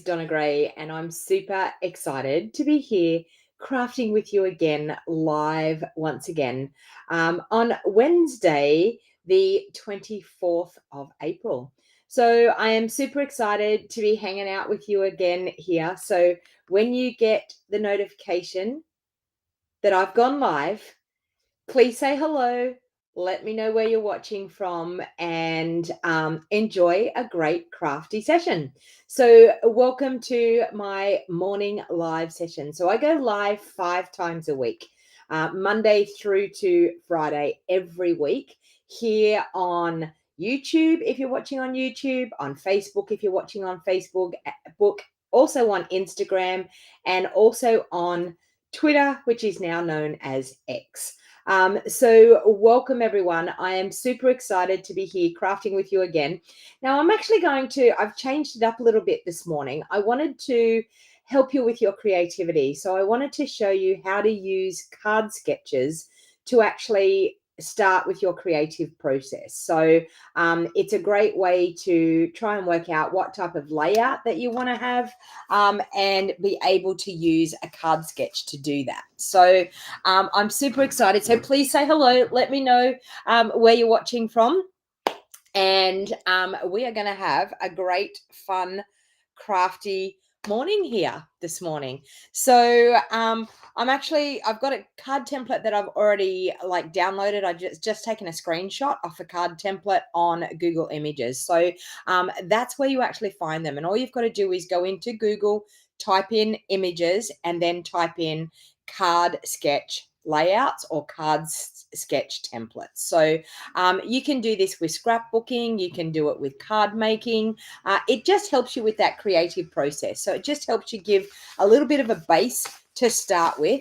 Donna Gray, and I'm super excited to be here crafting with you again live once again on Wednesday, the 24th of April. So I am super excited to be hanging out with you again here. So when you get the notification that I've gone live, please say hello. Let me know where you're watching from and enjoy a great crafty session. So welcome to my morning live session. So I go live 5 times a week, Monday through to Friday every week here on YouTube if you're watching on YouTube, on Facebook if you're watching on Facebook, also on Instagram, and also on Twitter, which is now known as X. So welcome everyone. I am super excited to be here crafting with you again. Now I've changed it up a little bit this morning. I wanted to help you with your creativity. So I wanted to show you how to use card sketches to actually start with your creative process. So it's a great way to try and work out what type of layout that you want to have and be able to use a card sketch to do that. So I'm super excited. So please say hello. Let me know where you're watching from. And we are going to have a great, fun, crafty morning here this morning. So I've got a card template that I've already downloaded. I just taken a screenshot off a card template on Google Images. So that's where you actually find them. And all you've got to do is go into Google, type in images, and then type in card sketch layouts or sketch templates. So you can do this with scrapbooking, you can do it with card making. It just helps you with that creative process. So it just helps you give a little bit of a base to start with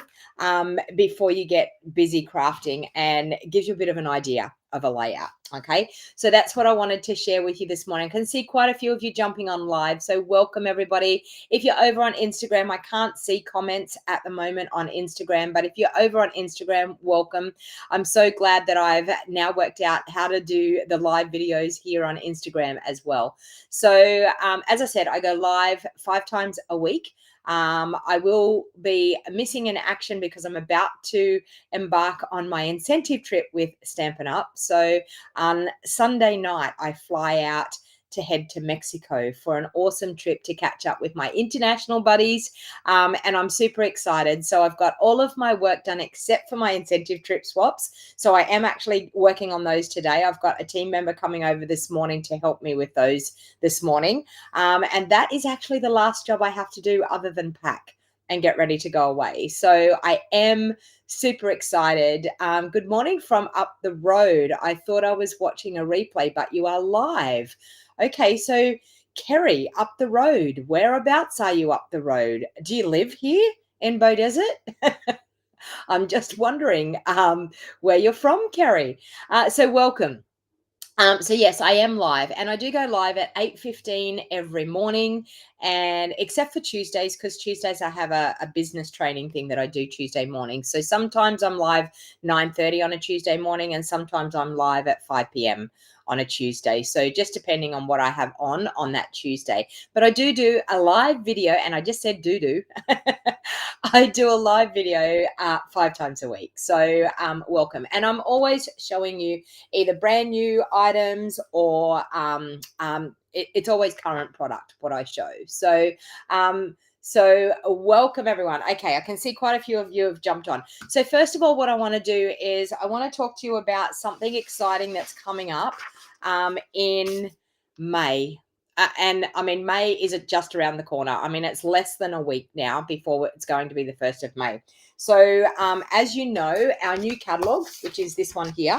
before you get busy crafting, and gives you a bit of an idea of a layout. Okay, so that's what I wanted to share with you this morning. I can see quite a few of you jumping on live, so welcome everybody. If you're over on Instagram, I can't see comments at the moment on Instagram, but if you're over on Instagram, welcome. I'm so glad that I've now worked out how to do the live videos here on Instagram as well. So as I said, I go live 5 times a week. I will be missing in action because I'm about to embark on my incentive trip with Stampin Up. So on Sunday night, I fly out to head to Mexico for an awesome trip to catch up with my international buddies. And I'm super excited. So I've got all of my work done except for my incentive trip swaps. So I am actually working on those today. I've got a team member coming over this morning to help me with those this morning. And that is actually the last job I have to do other than pack and get ready to go away. So I am super excited. Good morning from up the road. I thought I was watching a replay, but you are live. Okay, so Kerry, up the road. Whereabouts are you up the road? Do you live here in Beaudesert? I'm just wondering where you're from, Kerry. So welcome. So yes, I am live, and I do go live at 8:15 every morning, and except for Tuesdays, because Tuesdays I have a business training thing that I do Tuesday morning. So sometimes I'm live 9:30 on a Tuesday morning, and sometimes I'm live at 5 p.m. on a Tuesday. So just depending on what I have on that Tuesday. But I do a live video, and I just said do. I do a live video 5 times a week. So welcome. And I'm always showing you either brand new items or it's always current product what I show. So so welcome everyone. Okay, I can see quite a few of you have jumped on. So first of all, what I want to do is I want to talk to you about something exciting that's coming up in May. And I mean, May is just around the corner. I mean, it's less than a week now before it's going to be the 1st of May. So as you know, our new catalog, which is this one here,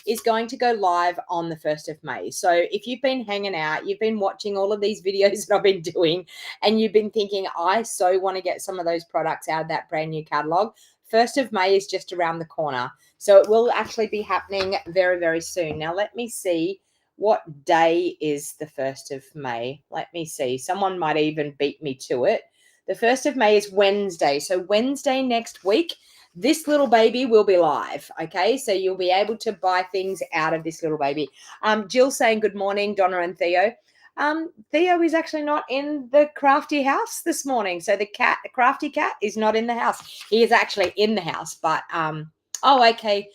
is going to go live on the 1st of May. So if you've been hanging out, you've been watching all of these videos that I've been doing, and you've been thinking, I so want to get some of those products out of that brand new catalog, 1st of May is just around the corner. So it will actually be happening very, very soon. Now, let me see. What day is the 1st of May? Let me see. Someone might even beat me to it. The 1st of May is Wednesday. So Wednesday next week, this little baby will be live. Okay, so you'll be able to buy things out of this little baby. Jill saying good morning, Donna and Theo. Theo is actually not in the crafty house this morning. So the crafty cat is not in the house. He is actually in the house, but oh, okay.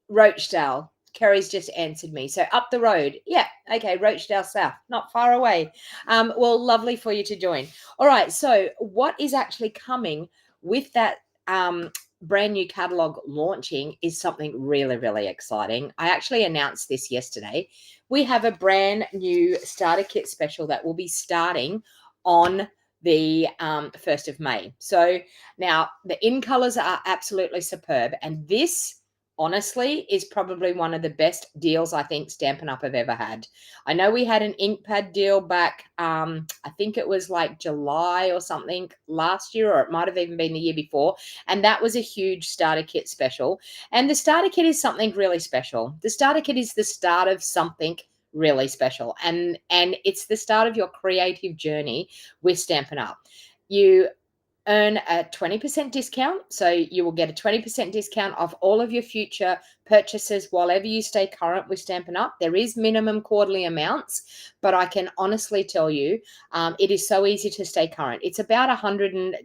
Rochdale. Kerry's just answered me. So up the road. Yeah. Okay. Rochdale South. Not far away. Well, lovely for you to join. All right. So what is actually coming with that brand new catalog launching is something really, really exciting. I actually announced this yesterday. We have a brand new starter kit special that will be starting on the 1st of May. So now the in colors are absolutely superb. And this honestly is probably one of the best deals I think Stampin' Up have ever had. I know we had an ink pad deal back, I think it was like July or something last year, or it might have even been the year before. And that was a huge starter kit special. And the starter kit is something really special. The starter kit is the start of something really special. And it's the start of your creative journey with Stampin' Up. You earn a 20% discount. So you will get a 20% discount off all of your future purchases whilever you stay current with Stampin' Up. There is minimum quarterly amounts, but I can honestly tell you, it is so easy to stay current. It's about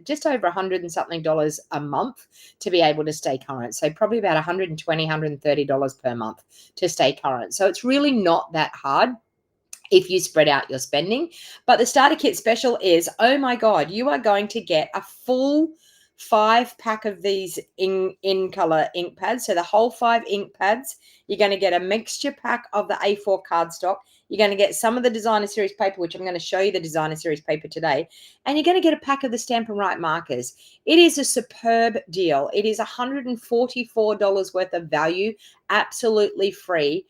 just over $100 and something a month to be able to stay current. So probably about $120, $130 per month to stay current. So it's really not that hard if you spread out your spending. But the starter kit special is, oh my God, you are going to get a full 5-pack of these in color ink pads. So the whole 5 ink pads. You're going to get a mixture pack of the A4 cardstock. You're going to get some of the designer series paper, which I'm going to show you the designer series paper today. And you're going to get a pack of the Stampin' Right markers. It is a superb deal. It is $144 worth of value, absolutely free.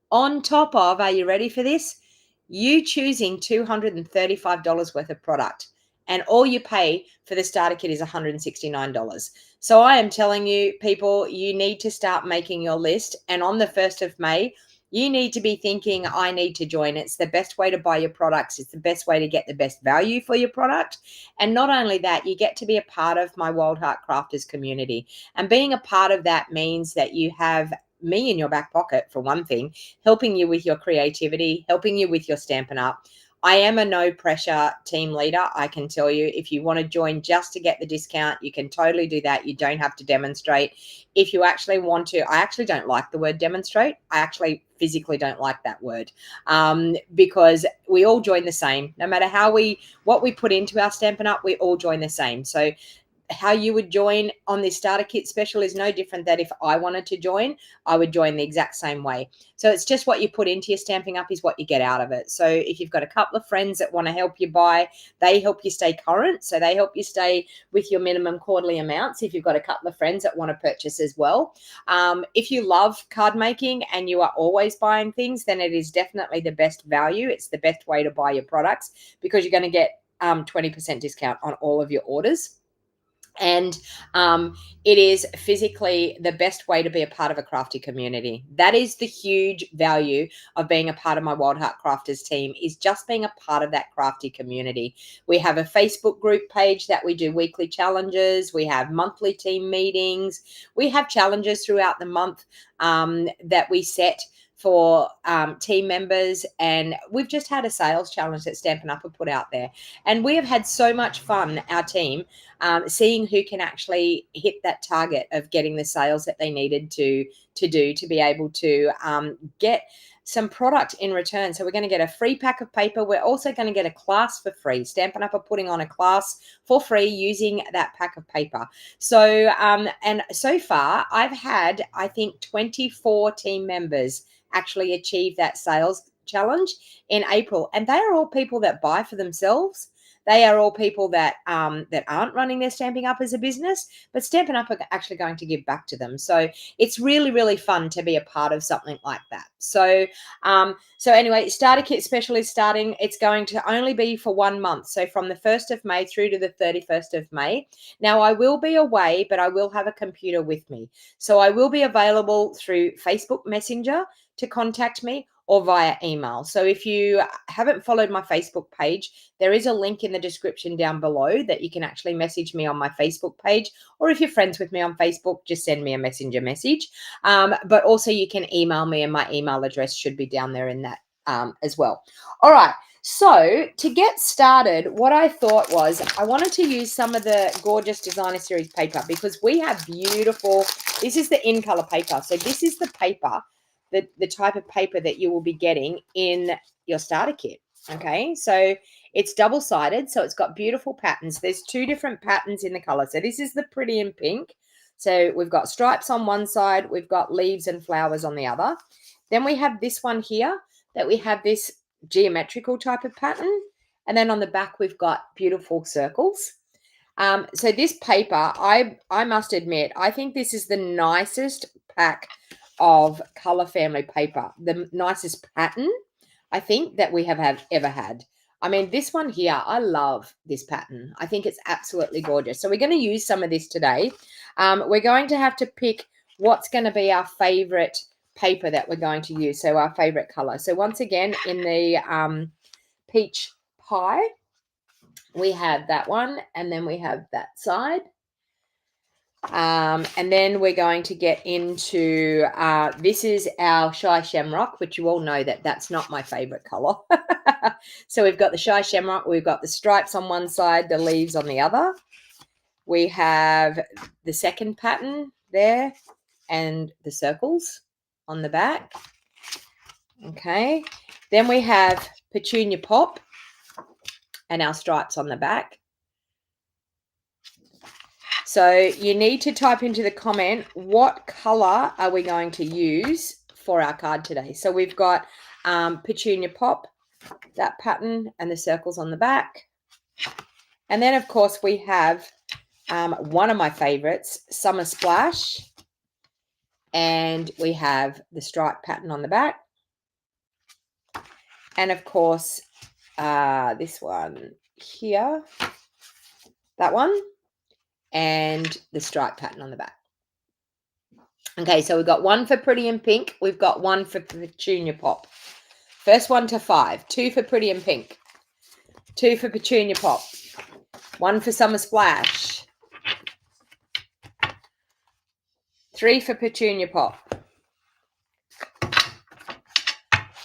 On top of, are you ready for this? You choosing $235 worth of product, and all you pay for the starter kit is $169. So I am telling you, people, you need to start making your list. And on the 1st of May, you need to be thinking, I need to join. It's the best way to buy your products. It's the best way to get the best value for your product. And not only that, you get to be a part of my Wild Heart Crafters community. And being a part of that means that you have me in your back pocket, for one thing, helping you with your creativity, helping you with your Stampin' Up. I am a no pressure team leader. I can tell you, if you want to join just to get the discount, you can totally do that. You don't have to demonstrate. If you actually want to, I actually don't like the word demonstrate. I actually physically don't like that word, because we all join the same. No matter what we put into our Stampin' Up, we all join the same. So how you would join on this starter kit special is no different than if I wanted to join, I would join the exact same way. So it's just what you put into your Stamping Up is what you get out of it. So if you've got a couple of friends that want to help you buy, they help you stay current. So they help you stay with your minimum quarterly amounts. If you've got a couple of friends that want to purchase as well. If you love card making and you are always buying things, then it is definitely the best value. It's the best way to buy your products, because you're going to get 20% discount on all of your orders. And it is physically the best way to be a part of a crafty community. That is the huge value of being a part of my Wild Heart Crafters team, is just being a part of that crafty community. We have a Facebook group page that we do weekly challenges. We have monthly team meetings. We have challenges throughout the month that we set for team members. And we've just had a sales challenge that Stampin' Up have put out there. And we have had so much fun, our team, seeing who can actually hit that target of getting the sales that they needed to do to be able to get some product in return. So we're going to get a free pack of paper. We're also going to get a class for free. Stampin' Up are putting on a class for free using that pack of paper. So and so far I've had, I think, 24 team members actually achieve that sales challenge in April, and they are all people that buy for themselves. They are all people that that aren't running their Stamping Up as a business, but Stampin' Up are actually going to give back to them. So it's really, really fun to be a part of something like that. So so anyway, starter kit special is starting. It's going to only be for 1 month. So from the 1st of May through to the 31st of May. Now I will be away, but I will have a computer with me. So I will be available through Facebook Messenger to contact me, or via email. So if you haven't followed my Facebook page, there is a link in the description down below that you can actually message me on my Facebook page. Or if you're friends with me on Facebook, just send me a messenger message. But also you can email me, and my email address should be down there in that as well. All right. So to get started, what I thought was I wanted to use some of the gorgeous designer series paper because we have beautiful, this is the in color paper. So this is the paper, the type of paper that you will be getting in your starter kit. Okay. So it's double-sided. So it's got beautiful patterns. There's two different patterns in the color. So this is the pretty in pink. So we've got stripes on one side. We've got leaves and flowers on the other. Then we have this one here that we have this geometrical type of pattern, and then on the back we've got beautiful circles. So this paper, I must admit, I think this is the nicest pack of color family paper, the nicest pattern I think that we have ever had. I mean, this one here, I love this pattern. I think it's absolutely gorgeous. So we're going to use some of this today. We're going to have to pick what's going to be our favorite paper that we're going to use, so our favorite color. So once again, in the peach pie, we have that one, and then we have that side, and then we're going to get into this is our shy shamrock, which you all know that that's not my favorite color. So we've got the shy shamrock, we've got the stripes on one side, the leaves on the other. We have the second pattern there and the circles on the back. Okay, then we have Petunia Pop and our stripes on the back. So you need to type into the comment, what color are we going to use for our card today? So we've got Petunia Pop, that pattern, and the circles on the back. And then, of course, we have one of my favorites, Summer Splash. And we have the stripe pattern on the back. And, of course, this one here, that one, and the stripe pattern on the back. Okay, so we've got one for Pretty in Pink. We've got one for Petunia Pop. First one to 5. 2 for Pretty in Pink. 2 for Petunia Pop. 1 for Summer Splash. 3 for Petunia Pop.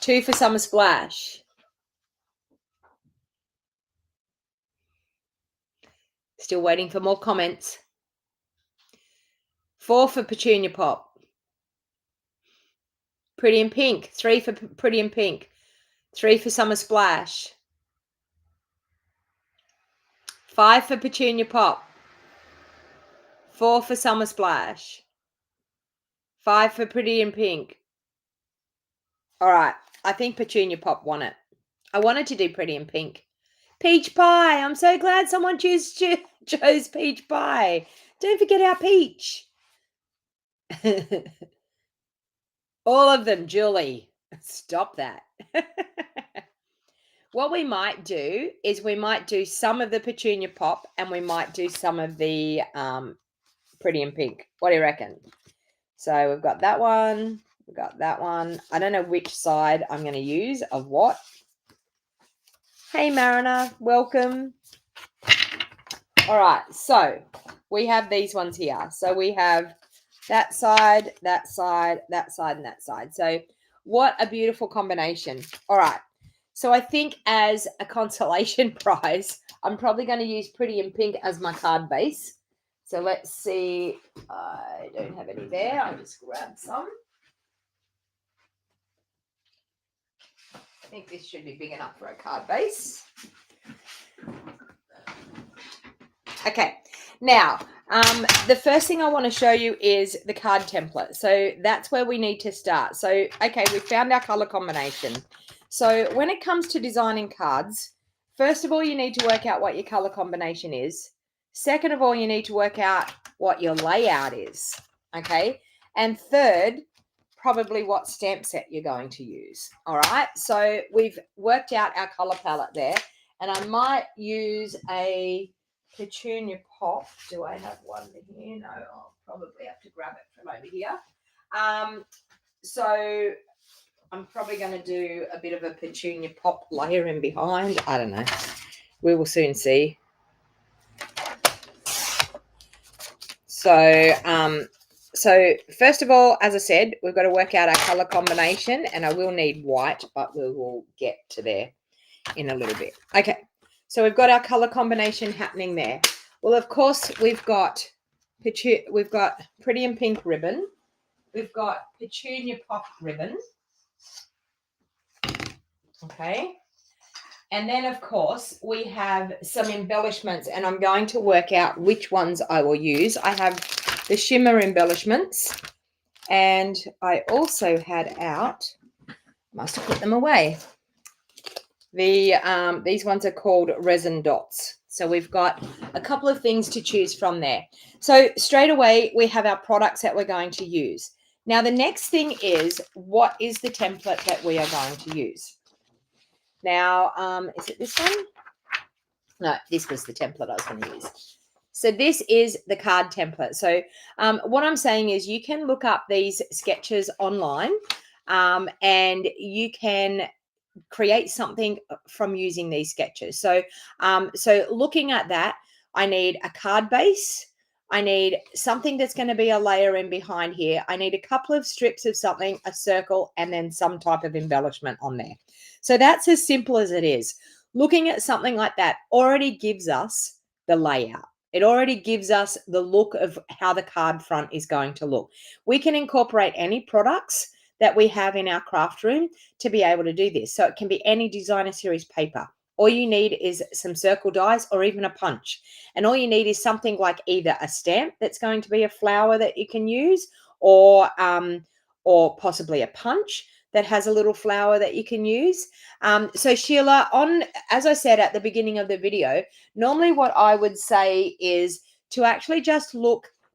2 for Summer Splash. Still waiting for more comments. 4 for Petunia Pop. Pretty in Pink. 3 for Pretty in Pink. 3 for Summer Splash. 5 for Petunia Pop. 4 for Summer Splash. 5 for Pretty in Pink. All right. I think Petunia Pop won it. I wanted to do Pretty in Pink. Peach pie. I'm so glad someone chose peach pie. Don't forget our peach. All of them, Julie. Stop that. What we might do is we might do some of the Petunia Pop and we might do some of the Pretty in Pink. What do you reckon? So we've got that one. We've got that one. I don't know which side I'm going to use of what. Hey, Mariner. Welcome. All right. So we have these ones here. So we have that side, that side, that side, and that side. So what a beautiful combination. All right. So I think as a consolation prize, I'm probably going to use Pretty in Pink as my card base. So let's see. I don't have any there. I'll just grab some. I think this should be big enough for a card base. Okay. Now, the first thing I want to show you is the card template. So that's where we need to start. So, okay, we found our color combination. So when it comes to designing cards, first of all, you need to work out what your color combination is. Second of all, you need to work out what your layout is. Okay. And third, probably what stamp set you're going to use. All right. So we've worked out our color palette there. And I might use a Petunia Pop. Do I have one here? No, I'll probably have to grab it from over here. So I'm probably going to do a bit of a Petunia Pop layer in behind. I don't know. We will soon see. So So first of all, as I said, we've got to work out our color combination, and I will need white, but we will get to there in a little bit. Okay, so we've got our color combination happening there. Well, of course, we've got Pretty in Pink ribbon. We've got Petunia Pop ribbon. Okay. And then, of course, we have some embellishments, and I'm going to work out which ones I will use. I have the shimmer embellishments, and I also had out, must have put them away, these ones are called resin dots. So we've got a couple of things to choose from there. So straight away, we have our products that we're going to use. Now, the next thing is, what is the template that we are going to use? Now, is it this one? No, this was the template I was going to use. So this is the card template. So what I'm saying is you can look up these sketches online and you can create something from using these sketches. So, so looking at that, I need a card base. I need something that's going to be a layer in behind here. I need a couple of strips of something, a circle, and then some type of embellishment on there. So that's as simple as it is. Looking at something like that already gives us the layout. It already gives us the look of how the card front is going to look. We can incorporate any products that we have in our craft room to be able to do this. So it can be any designer series paper. All you need is some circle dies or even a punch. And all you need is something like either a stamp that's going to be a flower that you can use, or possibly a punch that has a little flower that you can use. So Sheila, as I said at the beginning of the video, normally what I would say is to actually just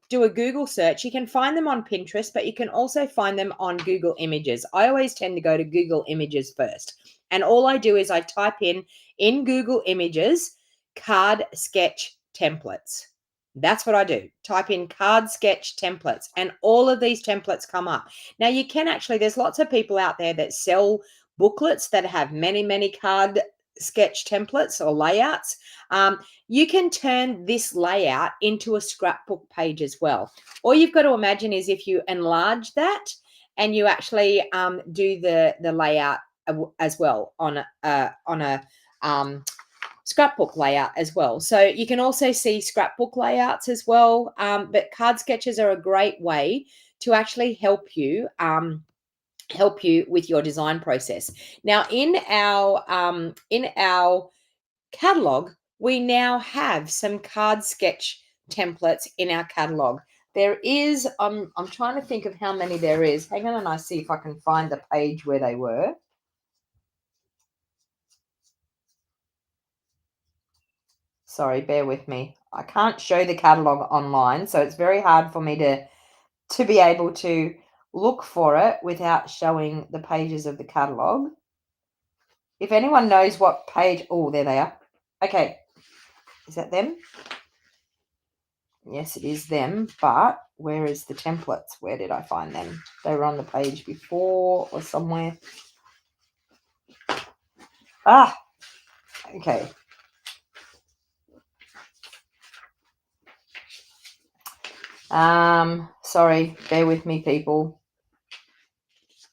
do a Google search. You can find them on Pinterest, but you can also find them on Google Images. I always tend to go to Google Images first. And all I do is I type in Google Images, card sketch templates. That's what I do. Type in card sketch templates, and all of these templates come up. Now you can actually, there's lots of people out there that sell booklets that have many, many card sketch templates or layouts. You can turn this layout into a scrapbook page as well. All you've got to imagine is if you enlarge that and you actually do the layout as well on a scrapbook layout as well. So you can also see scrapbook layouts as well. But card sketches are a great way to actually help you with your design process. Now, in our catalog, we now have some card sketch templates in our catalog. There is, I'm trying to think of how many there is. Hang on, and I see if I can find the page where they were. Sorry, bear with me. I can't show the catalog online, so it's very hard for me to be able to look for it without showing the pages of the catalog. If anyone knows what page, oh, there they are. Okay, is that them? Yes, it is them, but where is the templates? Where did I find them? They were on the page before or somewhere. Ah, okay. Sorry, bear with me, people.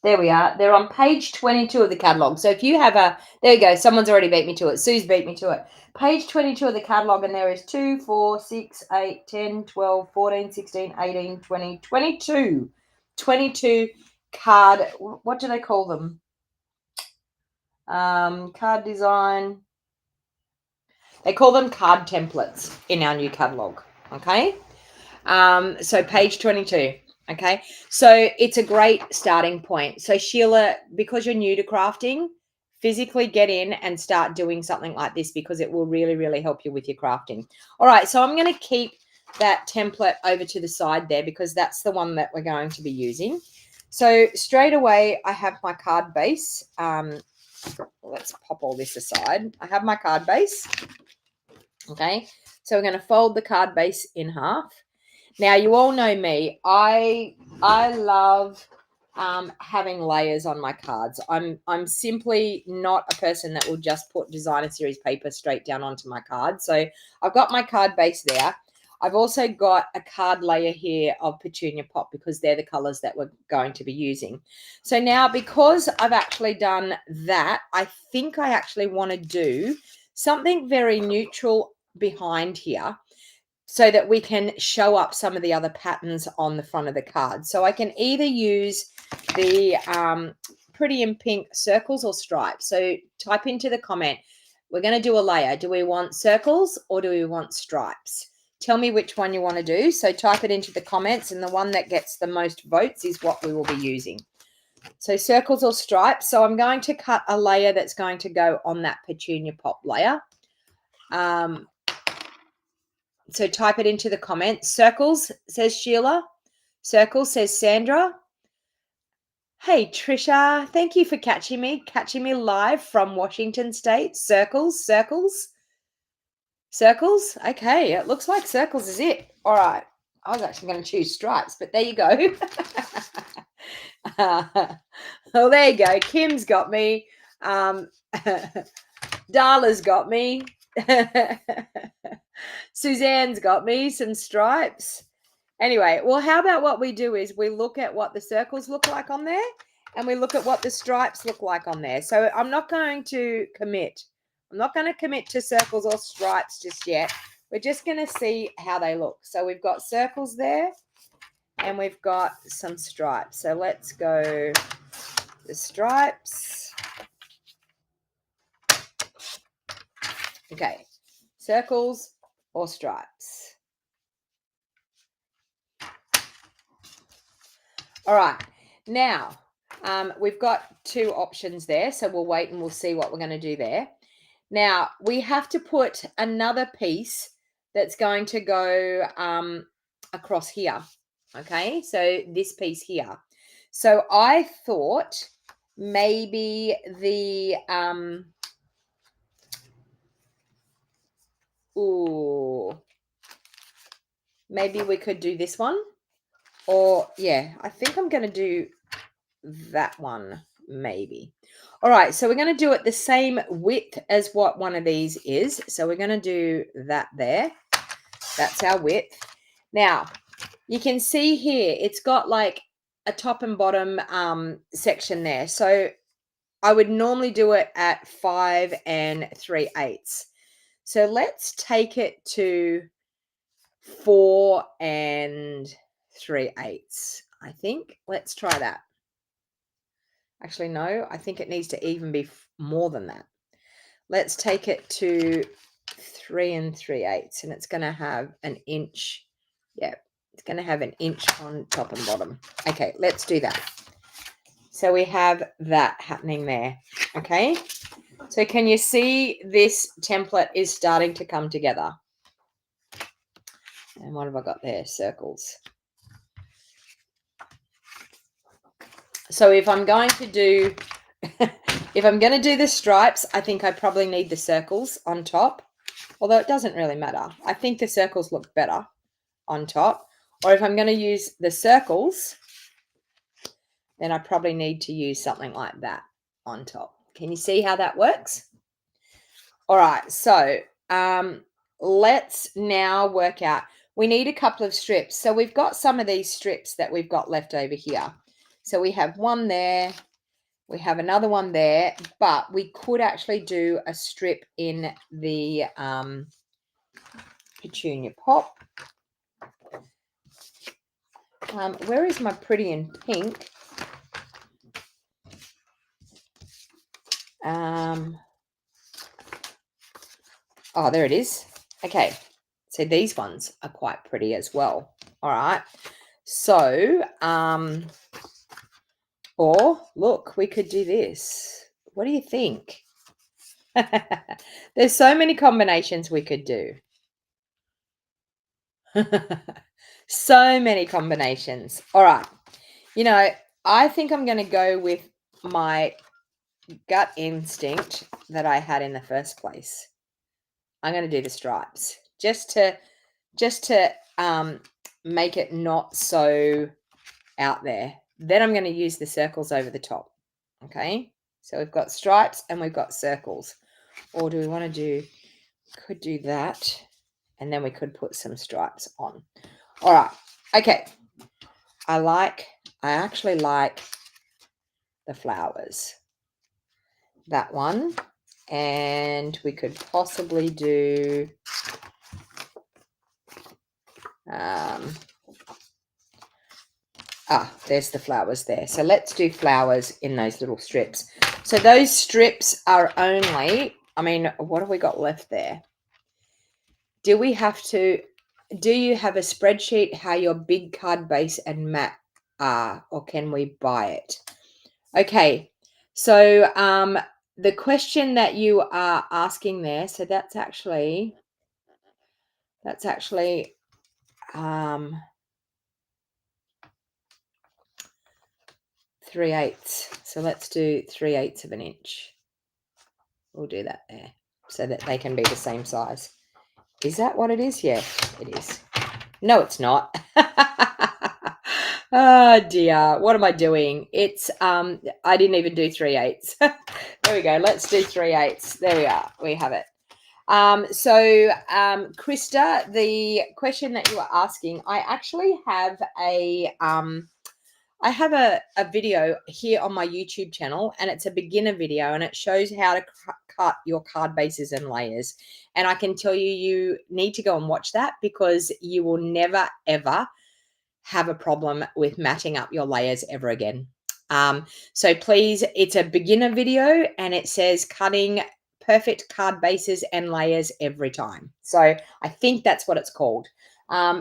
There we are. They're on page 22 of the catalog. So if you have there you go. Someone's already beat me to it. Sue's beat me to it. Page 22 of the catalog, and there is 2, 4, 6, 8, 10, 12, 14, 16, 18, 20, 22. 22 card, what do they call them? Card design. They call them card templates in our new catalog. Okay. So page 22. Okay. So it's a great starting point. So Sheila, because you're new to crafting, physically get in and start doing something like this, because it will really, really help you with your crafting. All right. So I'm going to keep that template over to the side there, because that's the one that we're going to be using. So straight away, I have my card base. Let's pop all this aside. I have my card base. Okay. So we're going to fold the card base in half. Now, you all know me. I love having layers on my cards. I'm simply not a person that will just put designer series paper straight down onto my card. So I've got my card base there. I've also got a card layer here of Petunia Pop because they're the colors that we're going to be using. So now, because I've actually done that, I think I actually want to do something very neutral behind here so that we can show up some of the other patterns on the front of the card. So I can either use the Pretty in Pink circles or stripes. So type into the comment, we're going to do a layer. Do we want circles or do we want stripes? Tell me which one you want to do. So type it into the comments, and the one that gets the most votes is what we will be using. So circles or stripes. So I'm going to cut a layer that's going to go on that Petunia Pop layer. So type it into the comments. Circles, says Sheila. Circles, says Sandra. Hey, Trisha, thank you for catching me live from Washington State. Circles. Okay, it looks like circles is it. All right. I was actually going to choose stripes, but there you go. Well, there you go. Kim's got me. Darla's got me. Suzanne's got me some stripes. Anyway, well, how about what we do is we look at what the circles look like on there, and we look at what the stripes look like on there. So I'm not going to commit. I'm not going to commit to circles or stripes just yet. We're just going to see how they look. So we've got circles there, and we've got some stripes. So let's go the stripes. Okay, circles or stripes. All right, now we've got two options there, so we'll wait and we'll see what we're going to do there. Now, we have to put another piece that's going to go across here, okay? So this piece here. So I thought maybe the, maybe we could do this one. Or, yeah, I think I'm going to do that one, maybe. All right, so we're going to do it the same width as what one of these is. So we're going to do that there. That's our width. Now, you can see here, it's got like a top and bottom section there. So I would normally do it at 5 3/8. So let's take it to 4 3/8. I think. Let's try that. Actually, no, I think it needs to even be more than that. Let's take it to 3 3/8, and it's going to have an inch. Yeah, it's going to have an inch on top and bottom. Okay, let's do that. So we have that happening there. Okay, so can you see this template is starting to come together? And what have I got there? Circles. So if I'm going to do the stripes, I think I probably need the circles on top, although it doesn't really matter. I think the circles look better on top. Or if I'm going to use the circles, then I probably need to use something like that on top. Can you see how that works? All right, so let's now work out. We need a couple of strips. So we've got some of these strips that we've got left over here. So we have one there, we have another one there, but we could actually do a strip in the Petunia Pop. Where is my Pretty in Pink? Oh, there it is. Okay, so these ones are quite pretty as well. All right, so or look, we could do this. What do you think? There's so many combinations we could do. So many combinations. All right. You know, I think I'm going to go with my gut instinct that I had in the first place. I'm going to do the stripes just to make it not so out there. Then I'm going to use the circles over the top. Okay. So we've got stripes and we've got circles. Or do we want to do, could do that. And then we could put some stripes on. All right. Okay. I actually like the flowers. That one. And we could possibly do there's the flowers there. So let's do flowers in those little strips. So those strips are only, I mean, what have we got left there? Do you have a spreadsheet how your big card base and mat are, or can we buy it? Okay. So the question that you are asking there, so that's actually 3/8. So let's do 3/8 of an inch. We'll do that there so that they can be the same size. Is that what it is? Yeah, it is. No, it's not. Oh dear, what am I doing? It's I didn't even do 3/8. There we go. Let's do 3/8. There we are. We have it. Krista, the question that you were asking, I actually have a video here on my YouTube channel, and it's a beginner video, and it shows how to cut your card bases and layers. And I can tell you, you need to go and watch that, because you will never, ever have a problem with matting up your layers ever again. So please, it's a beginner video, and it says cutting perfect card bases and layers every time. So I think that's what it's called.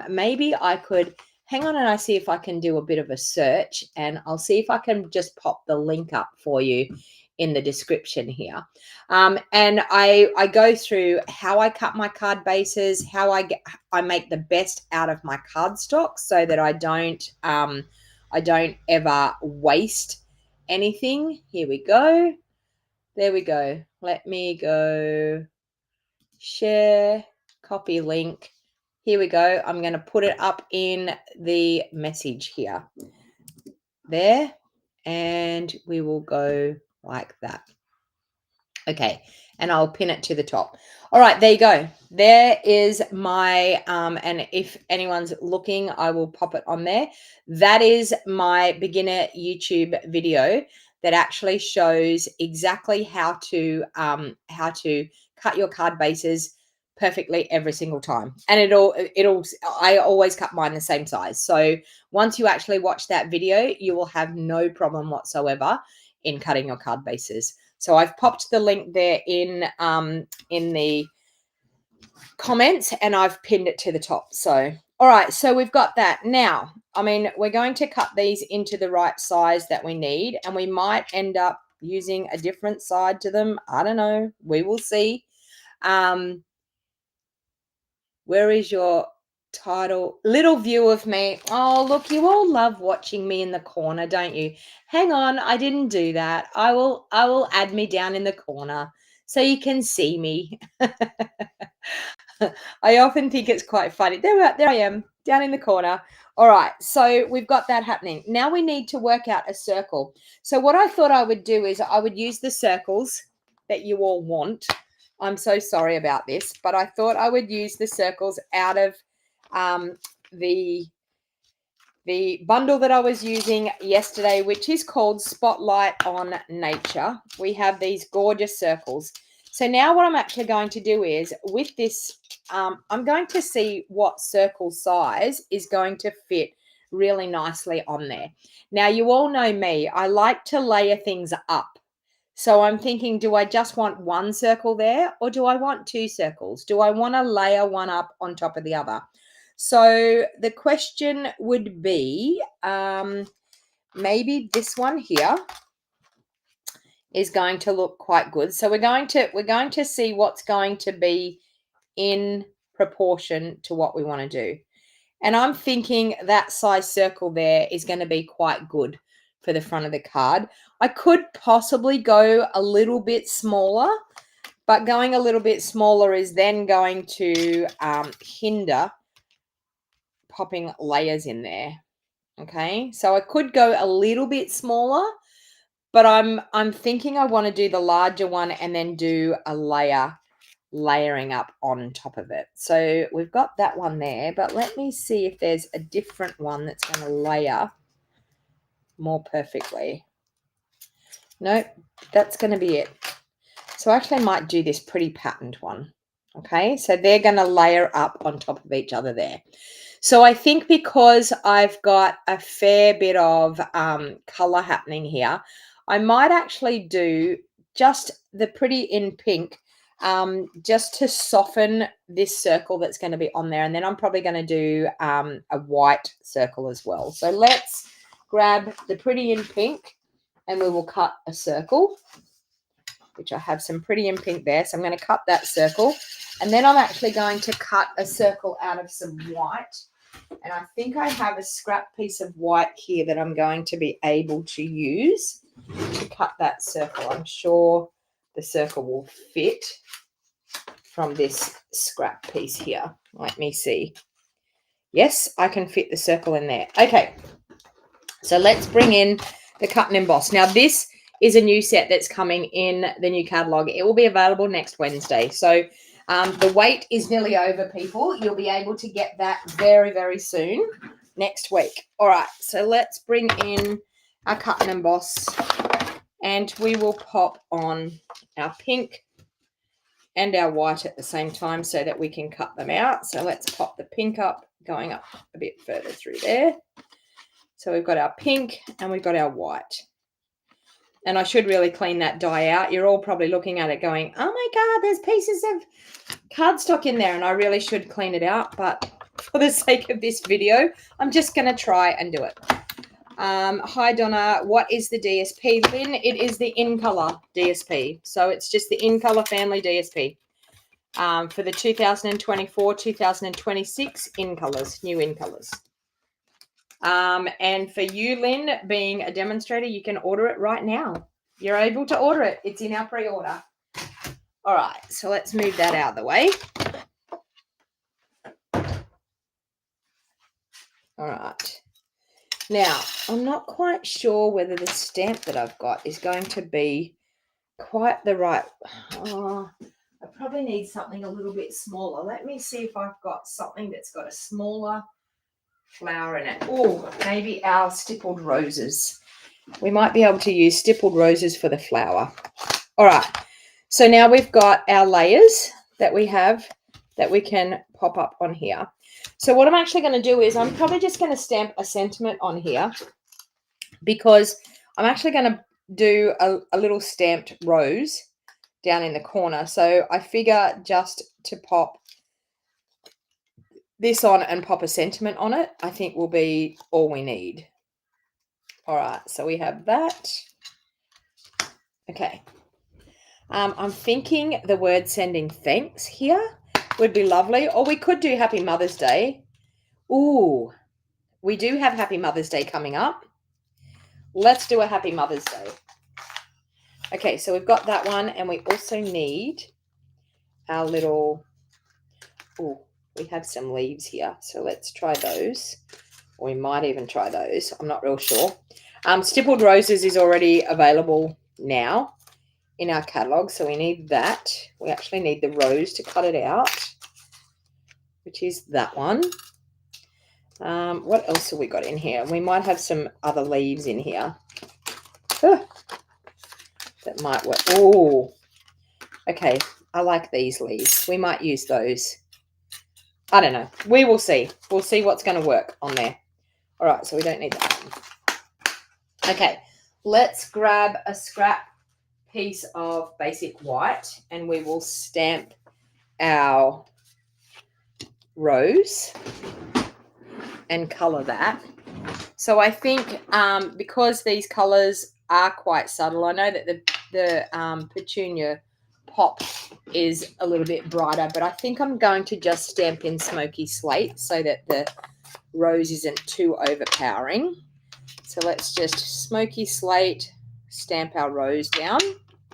Maybe I could hang on, and I see if I can do a bit of a search, and I'll see if I can just pop the link up for you in the description here. And I go through how I cut my card bases, how I make the best out of my cardstock, so that I don't ever waste anything. Here we go. There we go. Let me go share, copy link. Here we go. I'm going to put it up in the message here. There. And we will go like that. Okay. And I'll pin it to the top. All right. There you go. There is my, and if anyone's looking, I will pop it on there. That is my beginner YouTube video that actually shows exactly how to cut your card bases perfectly every single time. And I always cut mine the same size. So once you actually watch that video, you will have no problem whatsoever in cutting your card bases. So I've popped the link there in the comments, and I've pinned it to the top. So all right, so we've got that. Now, I mean, we're going to cut these into the right size that we need, and we might end up using a different side to them. I don't know. We will see. Where is your title? Little view of me. Oh, look, you all love watching me in the corner, don't you? Hang on, I didn't do that. I will add me down in the corner so you can see me. I often think it's quite funny. There I am, down in the corner. All right, so we've got that happening. Now we need to work out a circle. So what I thought I would do is I would use the circles that you all want. I'm so sorry about this, but I thought I would use the circles out of the bundle that I was using yesterday, which is called Spotlight on Nature. We have these gorgeous circles. So now what I'm actually going to do is, with this, I'm going to see what circle size is going to fit really nicely on there. Now, you all know me. I like to layer things up. So I'm thinking, do I just want one circle there, or do I want two circles? Do I want to layer one up on top of the other? So the question would be, maybe this one here is going to look quite good. So we're going to see what's going to be in proportion to what we want to do. And I'm thinking that size circle there is going to be quite good for the front of the card. I could possibly go a little bit smaller, but going a little bit smaller is then going to hinder popping layers in there. Okay, so I could go a little bit smaller, but I'm thinking I want to do the larger one and then do a layer layering up on top of it. So we've got that one there, but let me see if there's a different one that's going to layer more perfectly. Nope, that's going to be it. So I actually might do this pretty patterned one. Okay, so they're going to layer up on top of each other there. So I think because I've got a fair bit of color happening here, I might actually do just the pretty in pink just to soften this circle that's going to be on there. And then I'm probably going to do a white circle as well. So let's grab the pretty in pink and we will cut a circle, which I have some pretty in pink there. So I'm going to cut that circle. And then I'm actually going to cut a circle out of some white. And I think I have a scrap piece of white here that I'm going to be able to use to cut that circle. I'm sure the circle will fit from this scrap piece here. Let me see. Yes, I can fit the circle in there. Okay, so let's bring in the cut and emboss. Now this is a new set that's coming in the new catalog. It will be available next Wednesday. So the wait is nearly over, people. You'll be able to get that very, very soon next week. All right, so let's bring in our cut and emboss and we will pop on our pink and our white at the same time so that we can cut them out. So let's pop the pink up, going up a bit further through there. So we've got our pink and we've got our white. And I should really clean that die out. You're all probably looking at it going, oh my God, there's pieces of cardstock in there. And I really should clean it out. But for the sake of this video, I'm just going to try and do it. Hi, Donna. What is the DSP? Lynn, it is the In Color DSP. So it's just the In Color family DSP for the 2024-2026 In Colors, new In Colors. And for you, Lynn, being a demonstrator, you can order it right now. You're able to order it. It's in our pre-order. All right, so let's move that out of the way. All right. Now, I'm not quite sure whether the stamp that I've got is going to be quite the right. Oh, I probably need something a little bit smaller. Let me see if I've got something that's got a smaller flower in it. Oh, maybe our stippled roses. We might be able to use stippled roses for the flower. All right. So now we've got our layers that we have that we can pop up on here. So what I'm actually going to do is I'm probably just going to stamp a sentiment on here because I'm actually going to do a little stamped rose down in the corner. So I figure just to pop this on and pop a sentiment on it, I think will be all we need. All right, so we have that. Okay. I'm thinking the word sending thanks here would be lovely. Or we could do Happy Mother's Day. Ooh, we do have Happy Mother's Day coming up. Let's do a Happy Mother's Day. Okay, so we've got that one. And we also need our little, oh, we have some leaves here. So let's try those. We might even try those. I'm not real sure. Stippled roses is already available now in our catalog, so we need that. We actually need the rose to cut it out, which is that one. What else have we got in here? We might have some other leaves in here. That might work. Oh, okay. I like these leaves. We might use those. I don't know. We will see. We'll see what's going to work on there. All right, so we don't need that one. Okay, let's grab a scrap piece of basic white and we will stamp our rose and color that. So I think because these colors are quite subtle, I know that the petunia pop is a little bit brighter, but I think I'm going to just stamp in smoky slate so that the rose isn't too overpowering. So let's just smoky slate, stamp our rose down.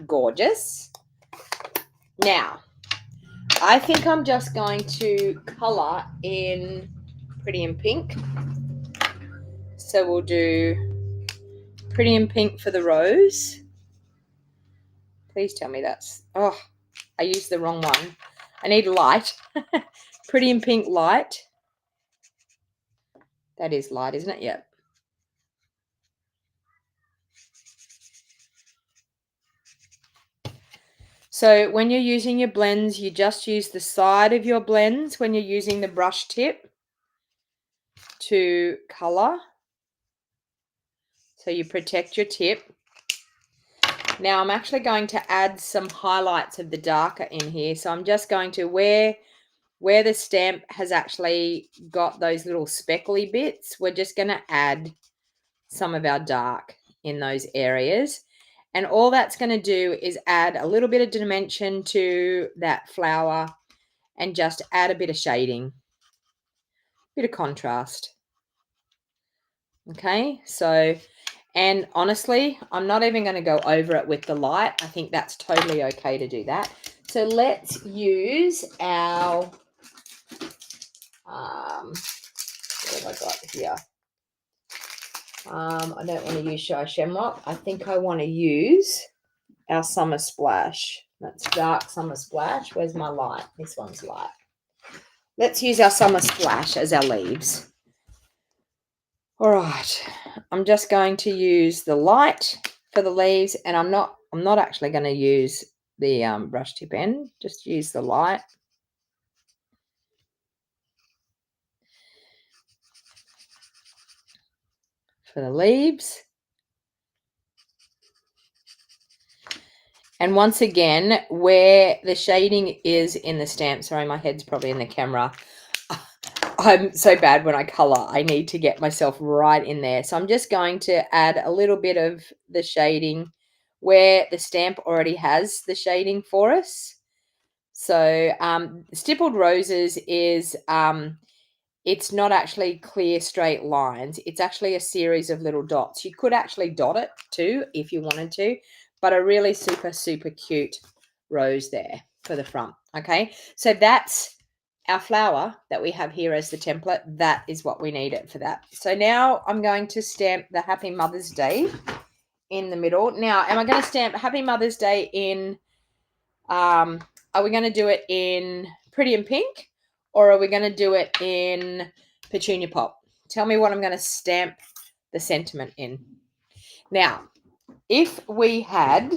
Gorgeous. Now, I think I'm just going to color in Pretty in Pink. So we'll do Pretty in Pink for the rose. Please tell me that's, oh, I used the wrong one. I need light. Pretty in Pink light. That is light, isn't it? Yep. So when you're using your blends, you just use the side of your blends when you're using the brush tip to color. So you protect your tip. Now I'm actually going to add some highlights of the darker in here. So I'm just going to, where the stamp has actually got those little speckly bits, we're just going to add some of our dark in those areas. And all that's going to do is add a little bit of dimension to that flower and just add a bit of shading, bit of contrast. Okay, so, and honestly, I'm not even going to go over it with the light. I think that's totally okay to do that. So let's use our, what have I got here? I don't want to use Shy Shamrock. I think I want to use our Summer Splash. That's dark Summer Splash. Where's my light? This one's light. Let's use our Summer Splash as our leaves. All right. I'm just going to use the light for the leaves, and I'm not actually going to use the brush tip end. Just use the light. For the leaves. And once again, where the shading is in the stamp, sorry, my head's probably in the camera. I'm so bad when I color. I need to get myself right in there. So I'm just going to add a little bit of the shading where the stamp already has the shading for us. So Stippled Roses is, it's not actually clear straight lines. It's actually a series of little dots. You could actually dot it too if you wanted to, but a really super, super cute rose there for the front. Okay, so that's our flower that we have here as the template. That is what we need it for that. So now I'm going to stamp the Happy Mother's Day in the middle. Now, am I going to stamp Happy Mother's Day in, are we going to do it in Pretty in Pink, or are we going to do it in Petunia Pop? Tell me what I'm going to stamp the sentiment in. Now, if we had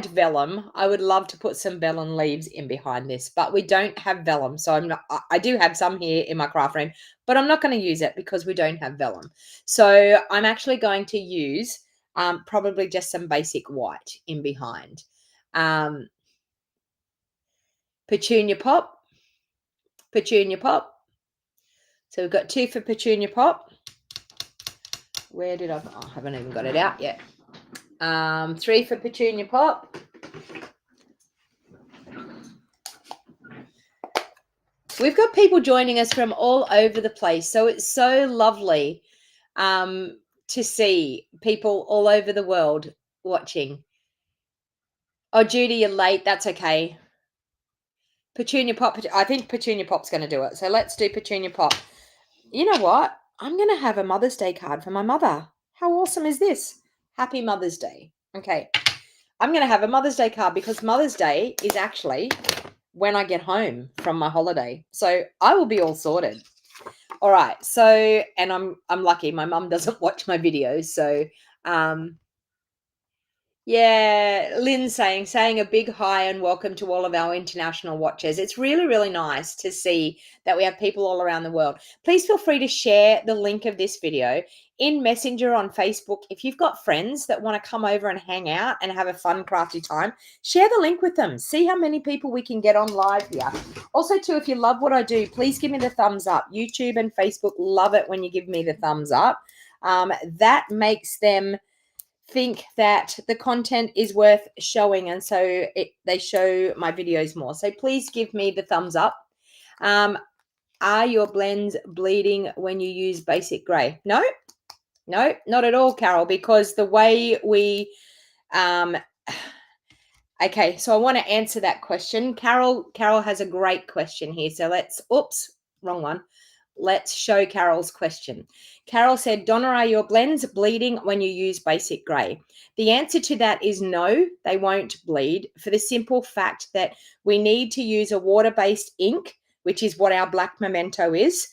vellum, I would love to put some vellum leaves in behind this, but we don't have vellum. So I do have some here in my craft room, but I'm not going to use it because we don't have vellum. So I'm actually going to use probably just some basic white in behind. Petunia Pop. So we've got 2 for Petunia Pop. Where did I haven't even got it out yet. 3 for Petunia Pop. We've got people joining us from all over the place, so it's so lovely to see people all over the world watching. Oh, Judy, you're late. That's okay. Petunia Pop. I think Petunia Pop's going to do it. So let's do Petunia Pop. You know what? I'm going to have a Mother's Day card for my mother. How awesome is this? Happy Mother's Day. Okay. I'm going to have a Mother's Day card because Mother's Day is actually when I get home from my holiday. So I will be all sorted. All right. So, and I'm lucky. My mum doesn't watch my videos. So, yeah, Lynn saying a big hi and welcome to all of our international watchers. It's really, really nice to see that we have people all around the world. Please feel free to share the link of this video in Messenger on Facebook. If you've got friends that want to come over and hang out and have a fun, crafty time, share the link with them. See how many people we can get on live here. Also, too, if you love what I do, please give me the thumbs up. YouTube and Facebook love it when you give me the thumbs up. That makes them think that the content is worth showing, and so they show my videos more. So please give me the thumbs up. Are your blends bleeding when you use basic gray? No, not at all, Carol, because the way we okay, so I want to answer that question. Carol has a great question here. So let's, oops, wrong one. let's show Carol's question. Carol said, Donna, are your blends bleeding when you use basic grey? The answer to that is no, they won't bleed, for the simple fact that we need to use a water-based ink, which is what our black memento is,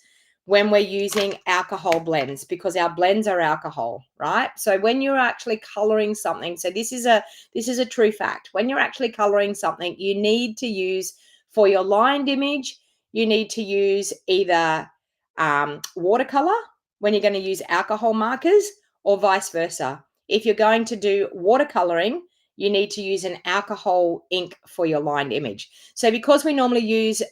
when we're using alcohol blends, because our blends are alcohol, right? So when you're actually coloring something, so this is a true fact. When you're actually coloring something, you need to use, for your lined image, you need to use either watercolor when you're going to use alcohol markers, or vice versa. If you're going to do watercoloring, you need to use an alcohol ink for your lined image. So because we normally use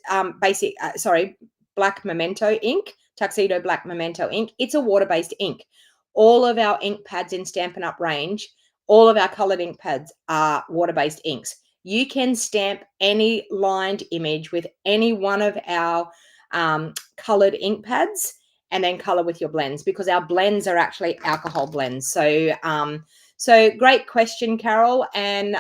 black memento ink, Tuxedo Black Memento ink, it's a water-based ink. All of our ink pads in Stampin' Up range, all of our colored ink pads are water-based inks. You can stamp any lined image with any one of our colored ink pads and then color with your blends, because our blends are actually alcohol blends. So great question, Carol, and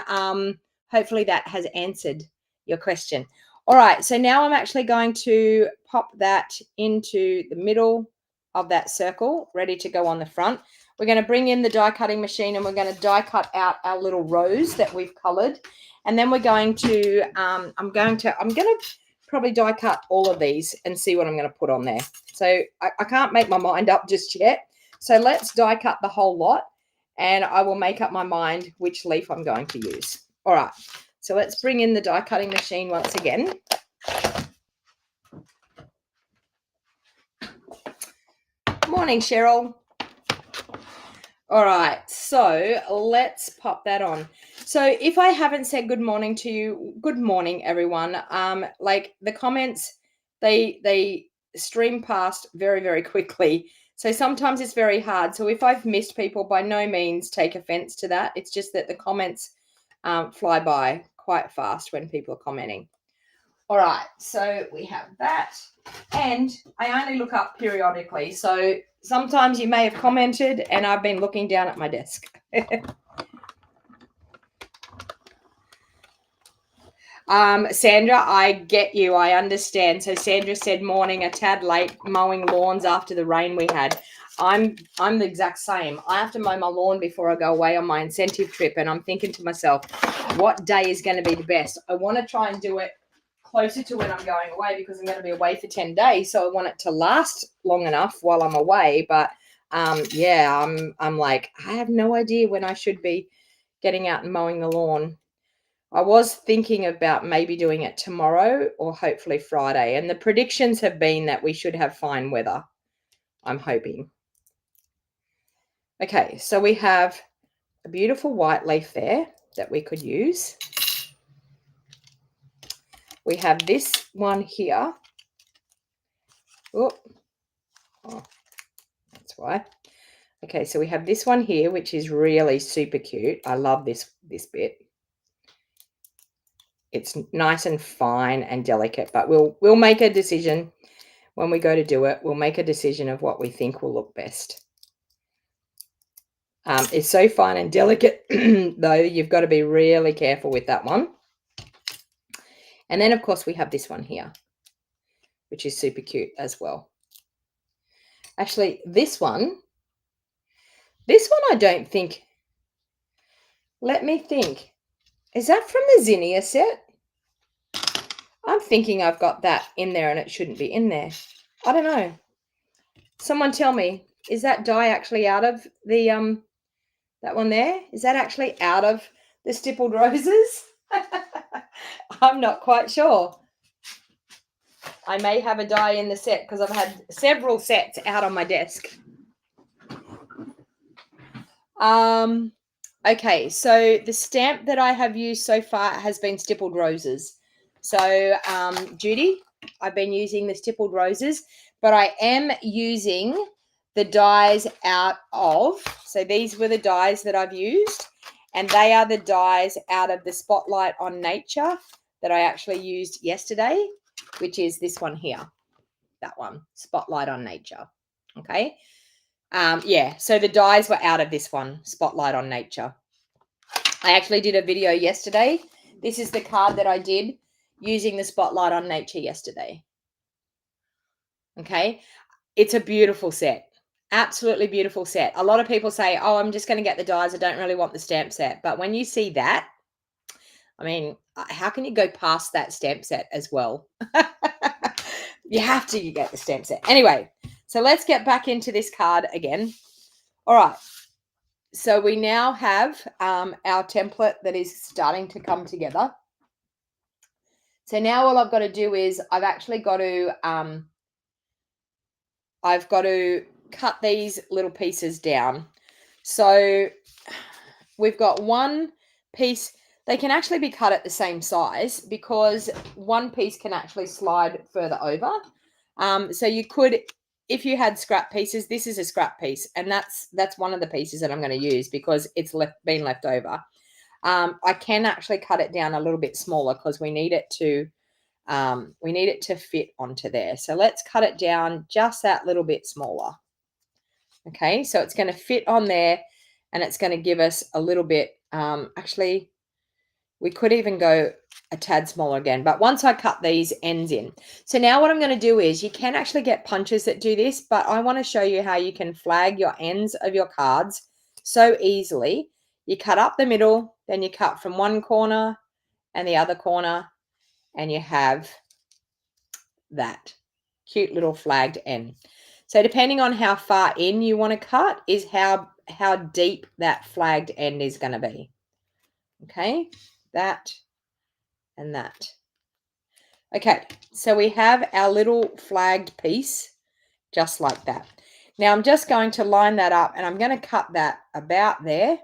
hopefully that has answered your question. All right, so now I'm actually going to pop that into the middle of that circle, ready to go on the front. We're going to bring in the die cutting machine and we're going to die cut out our little rose that we've colored. And then we're going to, I'm going to probably die cut all of these and see what I'm going to put on there. So I can't make my mind up just yet. So let's die cut the whole lot and I will make up my mind which leaf I'm going to use. All right. So let's bring in the die cutting machine once again. Morning, Cheryl. All right, so let's pop that on. So if I haven't said good morning to you, good morning, everyone. Like the comments, they stream past very, very quickly. So sometimes it's very hard. So if I've missed people, by no means take offense to that. It's just that the comments fly by quite fast when people are commenting. All right, so we have that. And I only look up periodically. So sometimes you may have commented and I've been looking down at my desk. Sandra, I get you. I understand. So Sandra said morning, a tad late, mowing lawns after the rain we had. I'm the exact same. I have to mow my lawn before I go away on my incentive trip. And I'm thinking to myself, what day is going to be the best? I want to try and do it closer to when I'm going away, because I'm going to be away for 10 days. So I want it to last long enough while I'm away. But yeah, I'm like, I have no idea when I should be getting out and mowing the lawn. I was thinking about maybe doing it tomorrow or hopefully Friday. And the predictions have been that we should have fine weather, I'm hoping. Okay, so we have a beautiful white leaf there that we could use. We have this one here. Oh, that's why. Okay, so we have this one here, which is really super cute. I love this bit. It's nice and fine and delicate, but we'll make a decision when we go to do it. We'll make a decision of what we think will look best. It's so fine and delicate, though. You've got to be really careful with that one. And then, of course, we have this one here, which is super cute as well. Actually, this one I don't think, let me think. Is that from the Zinnia set? I'm thinking I've got that in there and it shouldn't be in there. I don't know. Someone tell me, is that die actually out of the, that one there? Is that actually out of the stippled roses? I'm not quite sure. I may have a die in the set because I've had several sets out on my desk. Okay, so the stamp that I have used so far has been stippled roses. So, Judy, I've been using the stippled roses, but I am using the dies out of, so these were the dies that I've used, and they are the dies out of the Spotlight on Nature that I actually used yesterday, which is this one here, that one, Spotlight on Nature. Okay. Yeah, so the dies were out of this one, Spotlight on Nature. I actually did a video yesterday. This is the card that I did using the Spotlight on Nature yesterday. Okay. It's a beautiful set. Absolutely beautiful set. A lot of people say, oh, I'm just going to get the dies. I don't really want the stamp set. But when you see that, I mean, how can you go past that stamp set as well? You have to get the stamp set. Anyway, so let's get back into this card again. All right. So we now have our template that is starting to come together. So now all I've got to do is I've got to cut these little pieces down. So we've got one piece. They can actually be cut at the same size because one piece can actually slide further over. So you could, if you had scrap pieces, this is a scrap piece, and that's one of the pieces that I'm going to use because it's been left over. I can actually cut it down a little bit smaller because we need it to fit onto there. So let's cut it down just that little bit smaller. Okay, so it's going to fit on there, and it's going to give us a little bit. Actually, we could even go a tad smaller again, but once I cut these ends in. So now what I'm going to do is you can actually get punches that do this, but I want to show you how you can flag your ends of your cards so easily. You cut up the middle, then you cut from one corner and the other corner, and you have that cute little flagged end. So depending on how far in you want to cut is how deep that flagged end is going to be. Okay, that and that. Okay, so we have our little flagged piece just like that. Now I'm just going to line that up, and I'm going to cut that about there.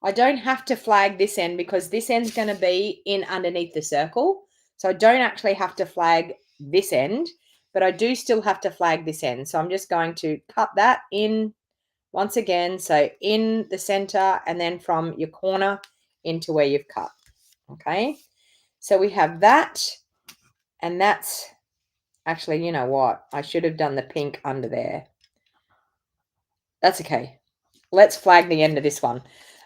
I don't have to flag this end because this end's going to be in underneath the circle. So I don't actually have to flag this end, but I do still have to flag this end. So I'm just going to cut that in once again. So in the center and then from your corner into where you've cut. Okay. So we have that, and that's actually, you know what? I should have done the pink under there. That's okay. Let's flag the end of this one.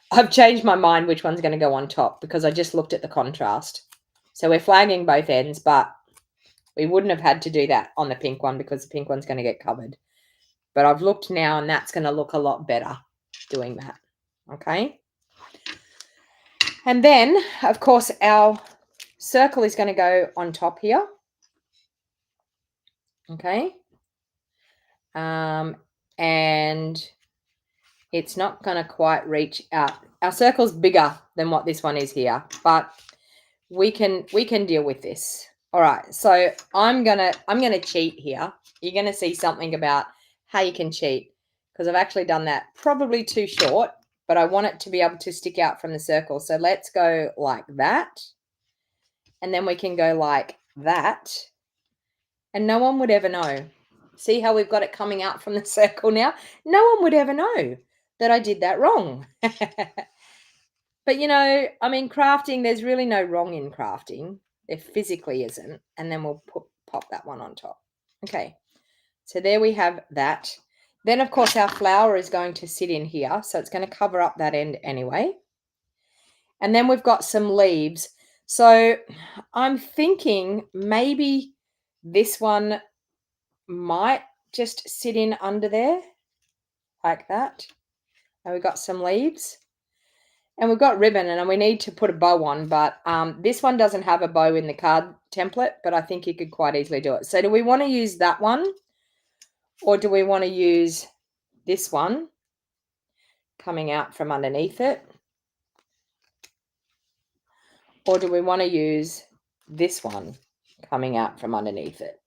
I've changed my mind which one's going to go on top because I just looked at the contrast. So we're flagging both ends, but we wouldn't have had to do that on the pink one because the pink one's going to get covered. But I've looked now, and that's going to look a lot better doing that. Okay. And then, of course, our circle is going to go on top here. Okay. And it's not going to quite reach out. Our circle's bigger than what this one is here, but we can deal with this. All right, so I'm gonna cheat here. You're gonna see something about how you can cheat because I've actually done that probably too short, but I want it to be able to stick out from the circle. So let's go like that, and then we can go like that, and no one would ever know. See how we've got it coming out from the circle now? No one would ever know that I did that wrong. But, you know, I mean, crafting, there's really no wrong in crafting. There physically isn't. And then we'll pop that one on top. Okay, so there we have that. Then, of course, our flower is going to sit in here. So it's going to cover up that end anyway. And then we've got some leaves. So I'm thinking maybe this one might just sit in under there like that. And we've got some leaves. And we've got ribbon, and we need to put a bow on, but this one doesn't have a bow in the card template, but I think you could quite easily do it. So do we want to use that one, or do we want to use this one coming out from underneath it? Or do we want to use this one coming out from underneath it?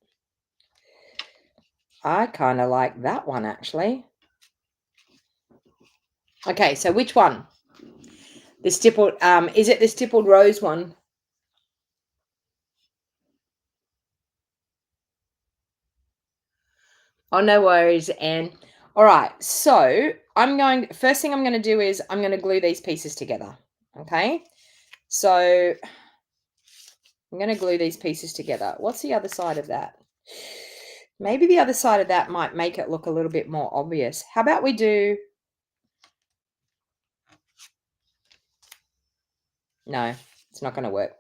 I kind of like that one, actually. Okay, so which one? The stippled, is it the stippled rose one? Oh, no worries, Anne. All right, so first thing I'm going to do is I'm going to glue these pieces together. Okay, so I'm going to glue these pieces together. What's the other side of that? Maybe the other side of that might make it look a little bit more obvious. How about we do... No, it's not going to work.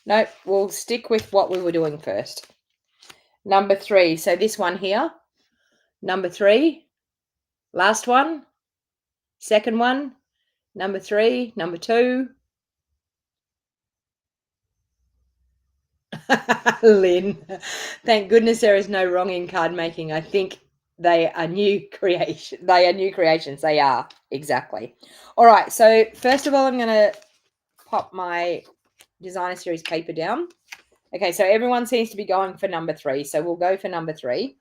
Nope, we'll stick with what we were doing first. Number 3. So this one here. Number 3. Last one. Second one. Number 3. Number 2. Lynn. Thank goodness there is no wrong in card making. I think they are new creation. They are new creations. They are. Exactly. All right. So first of all, I'm going to pop my designer series paper down. Okay. So everyone seems to be going for number 3. So we'll go for number 3.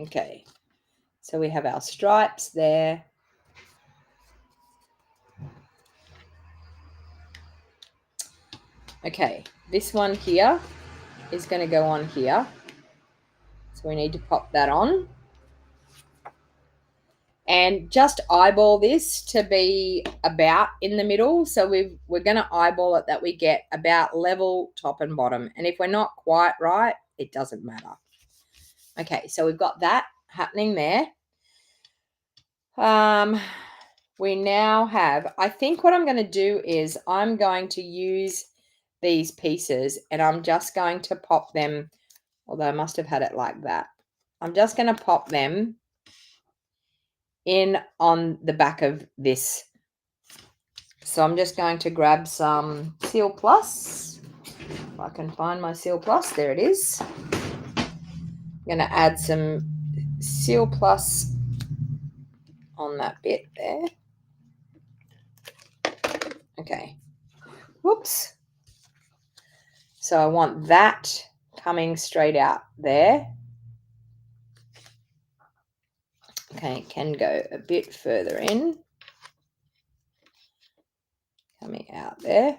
Okay. So we have our stripes there. Okay. This one here is going to go on here. So we need to pop that on. And just eyeball this to be about in the middle. So we're going to eyeball it that we get about level top and bottom. And if we're not quite right, it doesn't matter. Okay, so we've got that happening there. We now have, I think what I'm going to do is I'm going to use these pieces and I'm just going to pop them, although I must have had it like that. I'm just going to pop them in on the back of this. So I'm just going to grab some Seal Plus. If I can find my Seal Plus, there it is. I'm going to add some Seal Plus on that bit there. Okay. Whoops. So I want that coming straight out there. Okay, it can go a bit further in. Coming out there.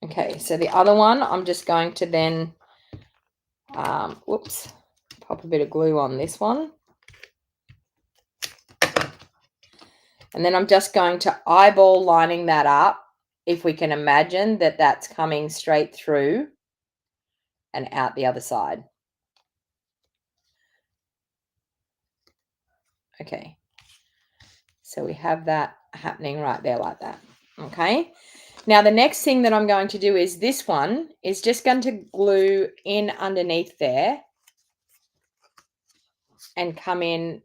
Okay, so the other one, I'm just going to then, whoops, pop a bit of glue on this one. And then I'm just going to eyeball lining that up, if we can imagine that that's coming straight through and out the other side. Okay, so we have that happening right there like that. Okay, now the next thing that I'm going to do is this one is just going to glue in underneath there and come in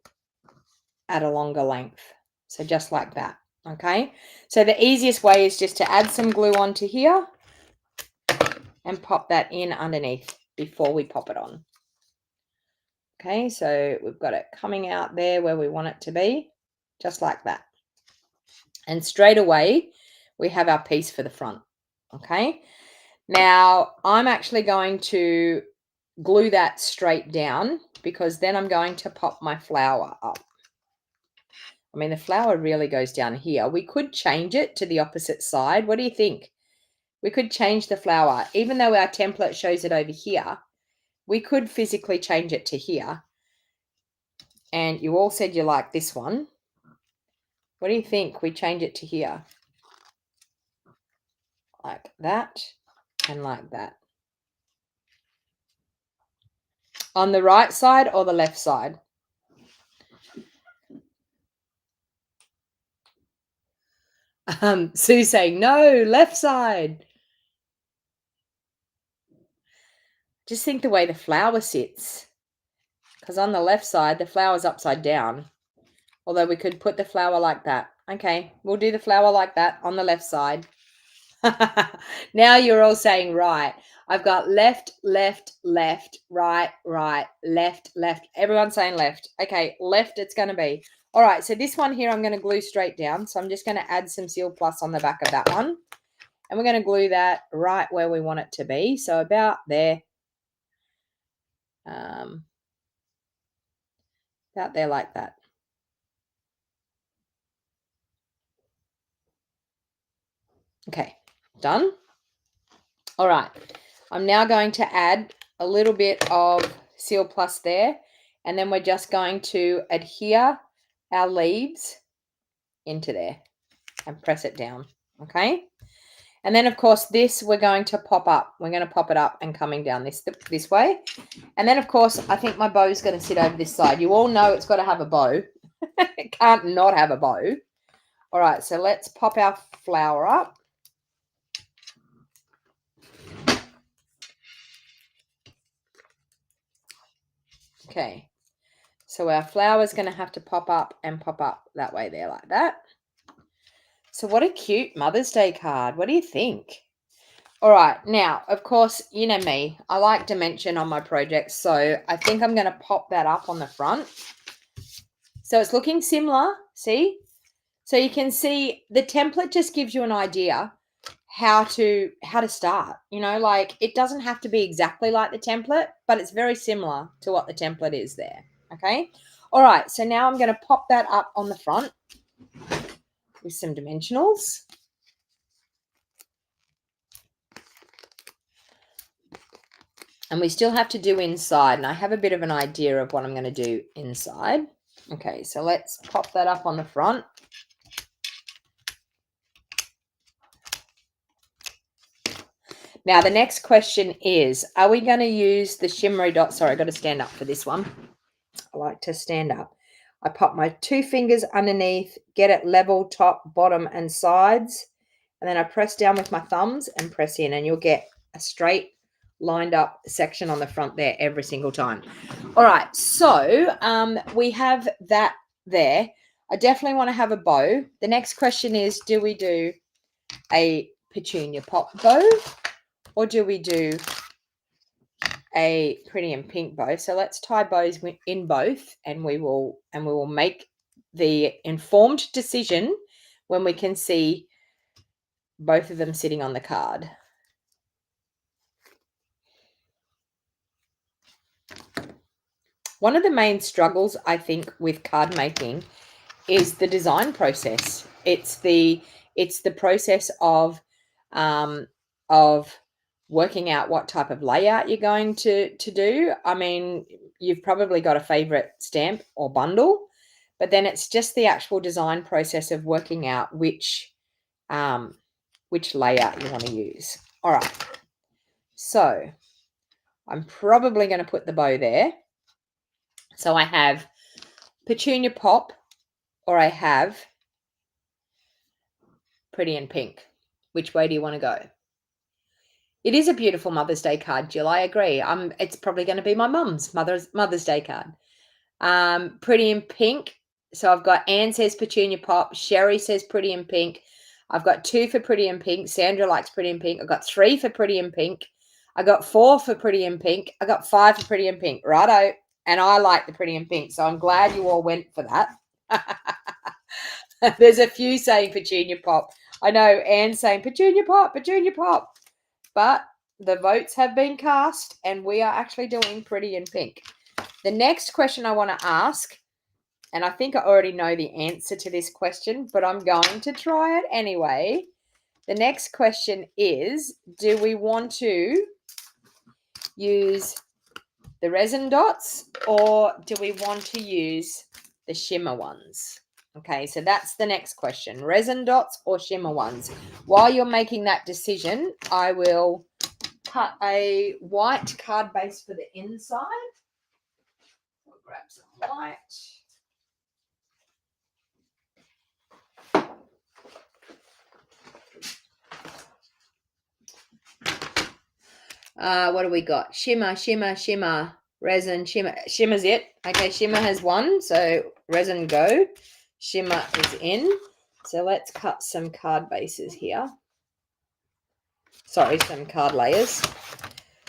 at a longer length. So just like that. Okay, so the easiest way is just to add some glue onto here and pop that in underneath before we pop it on. Okay, so we've got it coming out there where we want it to be, just like that. And straight away, we have our piece for the front. Okay, now I'm actually going to glue that straight down because then I'm going to pop my flower up. I mean, the flower really goes down here. We could change it to the opposite side. What do you think? We could change the flower. Even though our template shows it over here, we could physically change it to here. And you all said you like this one. What do you think? We change it to here. Like that and like that. On the right side or the left side? Sue's saying, no, left side. Just think the way the flower sits. Because on the left side, the flower's upside down. Although we could put the flower like that. Okay, we'll do the flower like that on the left side. Now you're all saying right. I've got left, left, left, right, right, left, left. Everyone's saying left. Okay, left it's going to be. All right, so this one here I'm going to glue straight down. So I'm just going to add some Seal Plus on the back of that one. And we're going to glue that right where we want it to be. So about there. About there like that. Okay, done. All right, I'm now going to add a little bit of Seal Plus there. And then we're just going to adhere our leaves into there and press it down. Okay. And then, of course, this we're going to pop up. We're going to pop it up and coming down this way. And then, of course, I think my bow is going to sit over this side. You all know it's got to have a bow. It can't not have a bow. All right, so let's pop our flower up. Okay, so our flower is going to have to pop up and pop up that way there like that. So what a cute Mother's Day card. What do you think? All right, now, of course, you know me. I like dimension on my projects, so I think I'm going to pop that up on the front. So it's looking similar, see? So you can see the template just gives you an idea how to start. You know, like it doesn't have to be exactly like the template, but it's very similar to what the template is there. Okay. All right. So now I'm going to pop that up on the front with some dimensionals. And we still have to do inside. And I have a bit of an idea of what I'm going to do inside. Okay. So let's pop that up on the front. Now, the next question is, are we going to use the shimmery dot? Sorry, I've got to stand up for this one. I like to stand up. I pop my 2 fingers underneath, get it level, top, bottom, and sides. And then I press down with my thumbs and press in, and you'll get a straight lined up section on the front there every single time. All right, so we have that there. I definitely want to have a bow. The next question is, do we do a petunia pop bow? Or do we do a pretty and pink bow? So let's tie bows in both, and we will make the informed decision when we can see both of them sitting on the card. One of the main struggles, I think, with card making is the design process. It's the process of working out what type of layout you're going to do. I mean, you've probably got a favorite stamp or bundle, but then it's just the actual design process of working out which layout you want to use. All right. So I'm probably going to put the bow there. So I have petunia pop, or I have pretty and pink. Which way do you want to go? It is a beautiful Mother's Day card, Jill. I agree. It's probably going to be my mum's Mother's Day card. Pretty in pink. So I've got Anne says petunia pop. Sherry says pretty in pink. I've got 2 for pretty in pink. Sandra likes pretty in pink. I've got 3 for pretty in pink. I got 4 for pretty in pink. I got 5 for pretty in pink. Righto. And I like the pretty in pink. So I'm glad you all went for that. There's a few saying petunia pop. I know Anne's saying petunia pop, petunia pop. But the votes have been cast, and we are actually doing pretty in pink. The next question I want to ask, and I think I already know the answer to this question, but I'm going to try it anyway. The next question is, do we want to use the resin dots, or do we want to use the shimmer ones? Okay, so that's the next question. Resin dots or shimmer ones? While you're making that decision, I will cut a white card base for the inside. I'll grab some white. What do we got? Shimmer, shimmer, shimmer, resin, shimmer. Shimmer's it. Okay, shimmer has 1, so resin go. Shimmer is in. So let's cut some card bases here. Sorry, some card layers.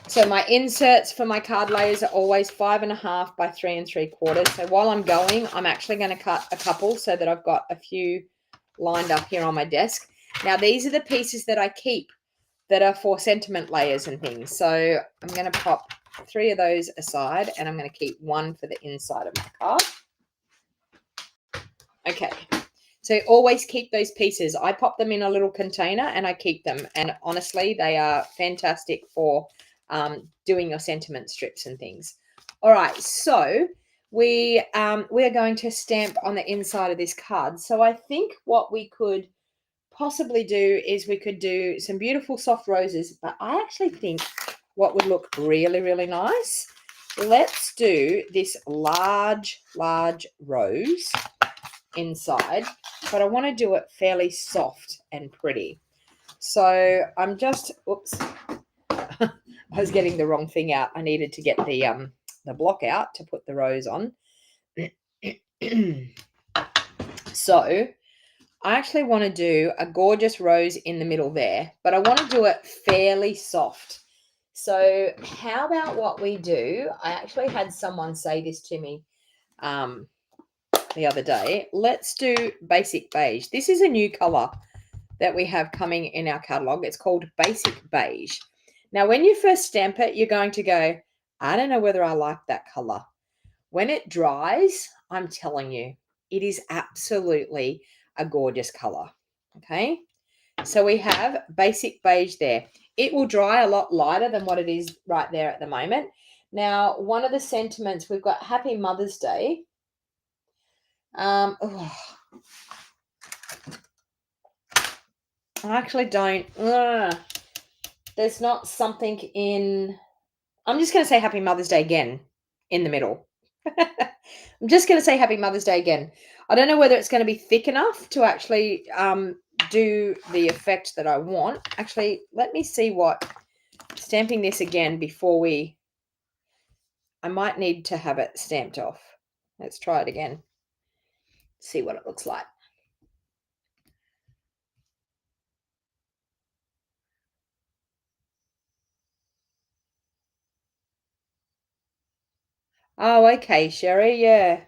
So my inserts for my card layers are always 5.5 by 3 3/4. So while I'm going, I'm actually going to cut a couple so that I've got a few lined up here on my desk. Now, these are the pieces that I keep that are for sentiment layers and things. So I'm going to pop 3 of those aside, and I'm going to keep 1 for the inside of my card. Okay. So always keep those pieces. I pop them in a little container and I keep them. And honestly, they are fantastic for doing your sentiment strips and things. All right, so we are going to stamp on the inside of this card. So I think what we could possibly do is we could do some beautiful soft roses, but I actually think what would look really, really nice, let's do this large rose. inside, but I want to do it fairly soft and pretty. So I'm just, oops, I was getting the wrong thing out. I needed to get the block out to put the rose on. So I actually want to do a gorgeous rose in the middle there, but I want to do it fairly soft. So how about what we do? I actually had someone say this to me the other day. Let's do basic beige. This is a new color that we have coming in our catalog. It's called basic beige. Now, when you first stamp it, you're going to go, I don't know whether I like that color. When it dries, I'm telling you, it is absolutely a gorgeous color. Okay, so we have basic beige there. It will dry a lot lighter than what it is right there at the moment. Now, one of the sentiments, we've got Happy Mother's Day. I actually don't. There's not something in. I'm just going to say Happy Mother's Day again in the middle. I'm just going to say Happy Mother's Day again. I don't know whether it's going to be thick enough to actually do the effect that I want. Actually, let me see what. Stamping this again before we. I might need to have it stamped off. Let's try it again. See what it looks like. Oh, okay, Sherry, yeah.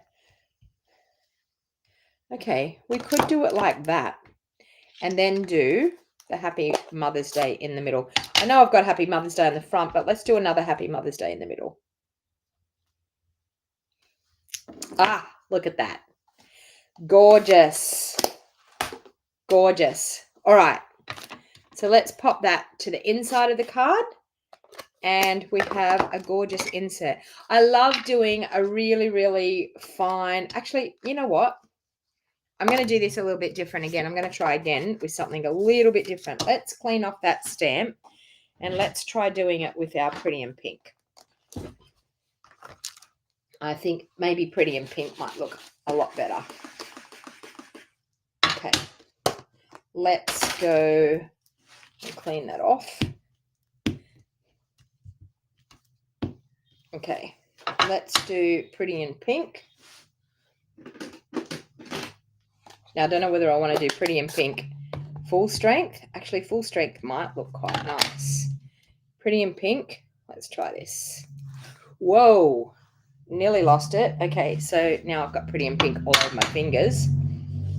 Okay, we could do it like that and then do the Happy Mother's Day in the middle. I know I've got Happy Mother's Day in the front, but let's do another Happy Mother's Day in the middle. Ah, look at that. Gorgeous. Gorgeous. All right. So let's pop that to the inside of the card. And we have a gorgeous insert. I love doing a really, really fine. Actually, you know what? I'm going to do this a little bit different again. I'm going to try again with something a little bit different. Let's clean off that stamp and let's try doing it with our Pretty in Pink. I think maybe Pretty in Pink might look a lot better. Okay. Let's go and clean that off. Okay. Let's do Pretty in Pink. Now, I don't know whether I want to do Pretty in Pink full strength. Actually, full strength might look quite nice. Pretty in Pink. Let's try this. Whoa. Nearly lost it. Okay, so now I've got Pretty in Pink all over my fingers.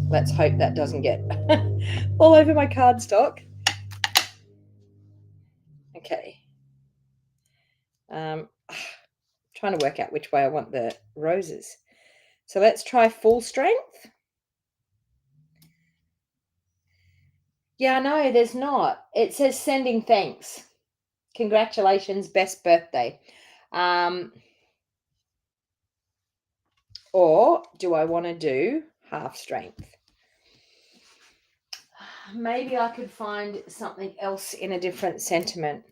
Let's hope that doesn't get all over my cardstock. Okay. Trying to work out which way I want the roses. So let's try full strength. Yeah, no, there's not. It says sending thanks. Congratulations, best birthday. Or do I want to do half strength? Maybe I could find something else in a different sentiment.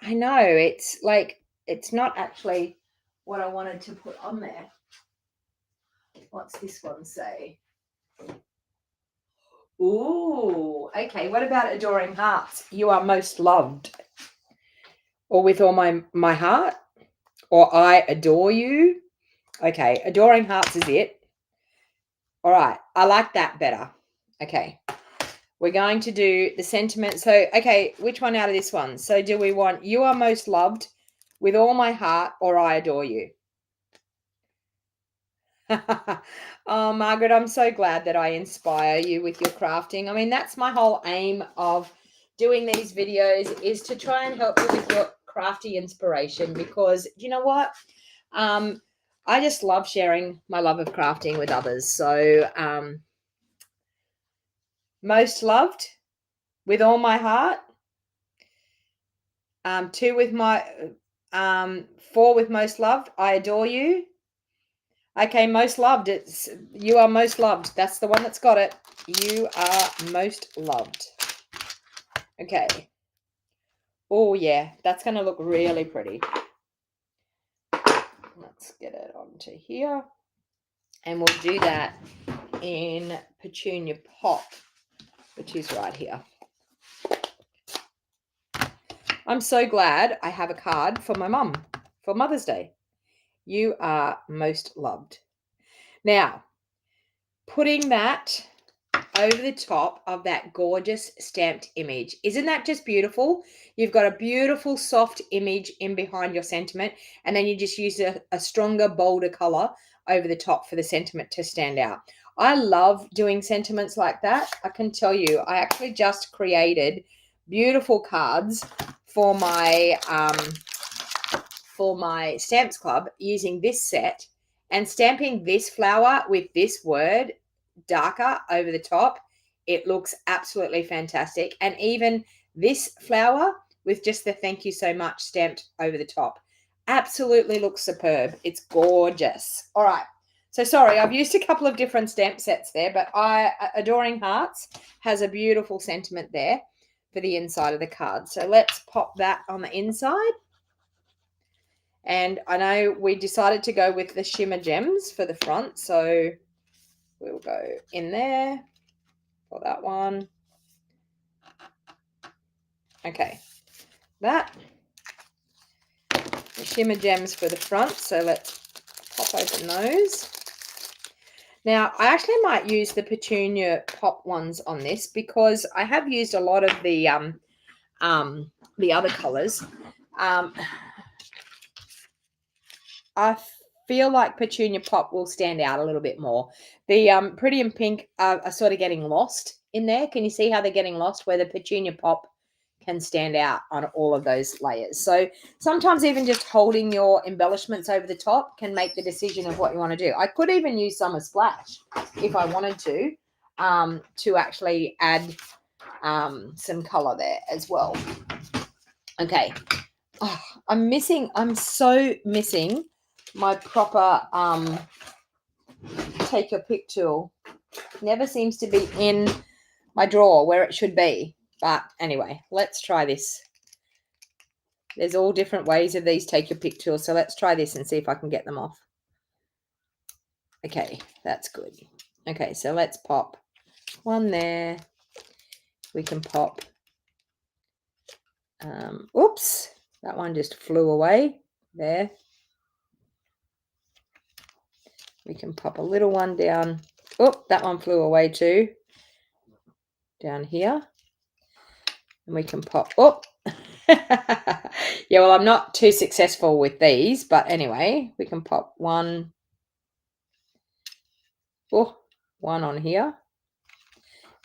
I know, it's like, it's not actually what I wanted to put on there. What's this one say? Ooh, okay. What about Adoring Hearts? You are most loved. Or with all my heart? Or I adore you? Okay, Adoring Hearts is it. All right, I like that better. Okay, we're going to do the sentiment. So, okay, which one out of this one? So do we want you are most loved with all my heart or I adore you? Oh, Margaret, I'm so glad that I inspire you with your crafting. I mean, that's my whole aim of doing these videos is to try and help you with your crafty inspiration because you know what? I just love sharing my love of crafting with others. So most loved with all my heart. 2 with my 4 with most loved. I adore you. Okay, most loved. It's you are most loved. That's the one that's got it. You are most loved. Okay. Oh yeah, that's going to look really pretty. Let's get it onto here. And we'll do that in Petunia Pop, which is right here. I'm so glad I have a card for my mum for Mother's Day. You are most loved. Now, putting that over the top of that gorgeous stamped image. Isn't that just beautiful? You've got a beautiful soft image in behind your sentiment, and then you just use a stronger, bolder color over the top for the sentiment to stand out. I love doing sentiments like that. I can tell you, I actually just created beautiful cards for my Stamps Club using this set and stamping this flower with this word darker over the top. It looks absolutely fantastic. And even this flower with just the thank you so much stamped over the top absolutely looks superb. It's gorgeous. All right. So sorry, I've used a couple of different stamp sets there, but Adoring Hearts has a beautiful sentiment there for the inside of the card. So let's pop that on the inside. And I know we decided to go with the shimmer gems for the front, so we'll go in there for that one. Okay, that. The shimmer gems for the front, so let's pop open those. Now, I actually might use the Petunia Pop ones on this because I have used a lot of the other colours. I feel like Petunia Pop will stand out a little bit more. The Pretty and Pink are sort of getting lost in there. Can you see how they're getting lost where the Petunia Pop can stand out on all of those layers? So sometimes even just holding your embellishments over the top can make the decision of what you want to do. I could even use Summer Splash if I wanted to actually add some color there as well. Okay. Oh, I'm so missing my proper take your pick tool. Never seems to be in my drawer where it should be. But anyway, let's try this. There's all different ways of these take your pick tools. So let's try this and see if I can get them off. Okay, that's good. Okay, so let's pop one there. We can pop. Oops, that one just flew away there. We can pop a little one down. Oh, that one flew away too. Down here. And we can pop. Oh, yeah, well, I'm not too successful with these, but anyway, we can pop one. Oh, one on here.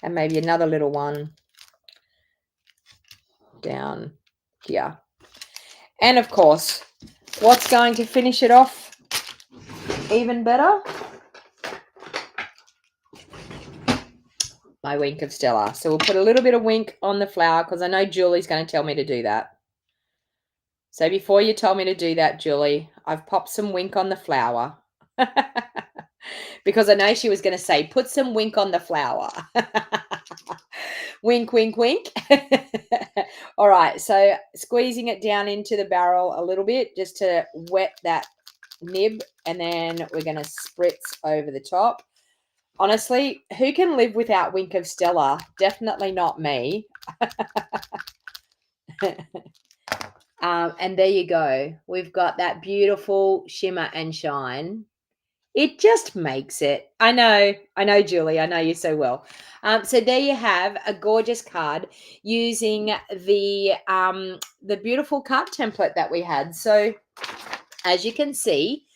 And maybe another little one down here. And of course, what's going to finish it off even better? My Wink of Stella. So we'll put a little bit of wink on the flower because I know Julie's going to tell me to do that. So before you tell me to do that, Julie, I've popped some wink on the flower. Because I know she was going to say, put some wink on the flower. Wink, wink, wink. All right, so squeezing it down into the barrel a little bit just to wet that nib, and then we're going to spritz over the top. Honestly, who can live without Wink of Stella? Definitely not me. And there you go. We've got that beautiful shimmer and shine. It just makes it. I know, Julie. I know you so well. So there you have a gorgeous card using the beautiful card template that we had. So as you can see,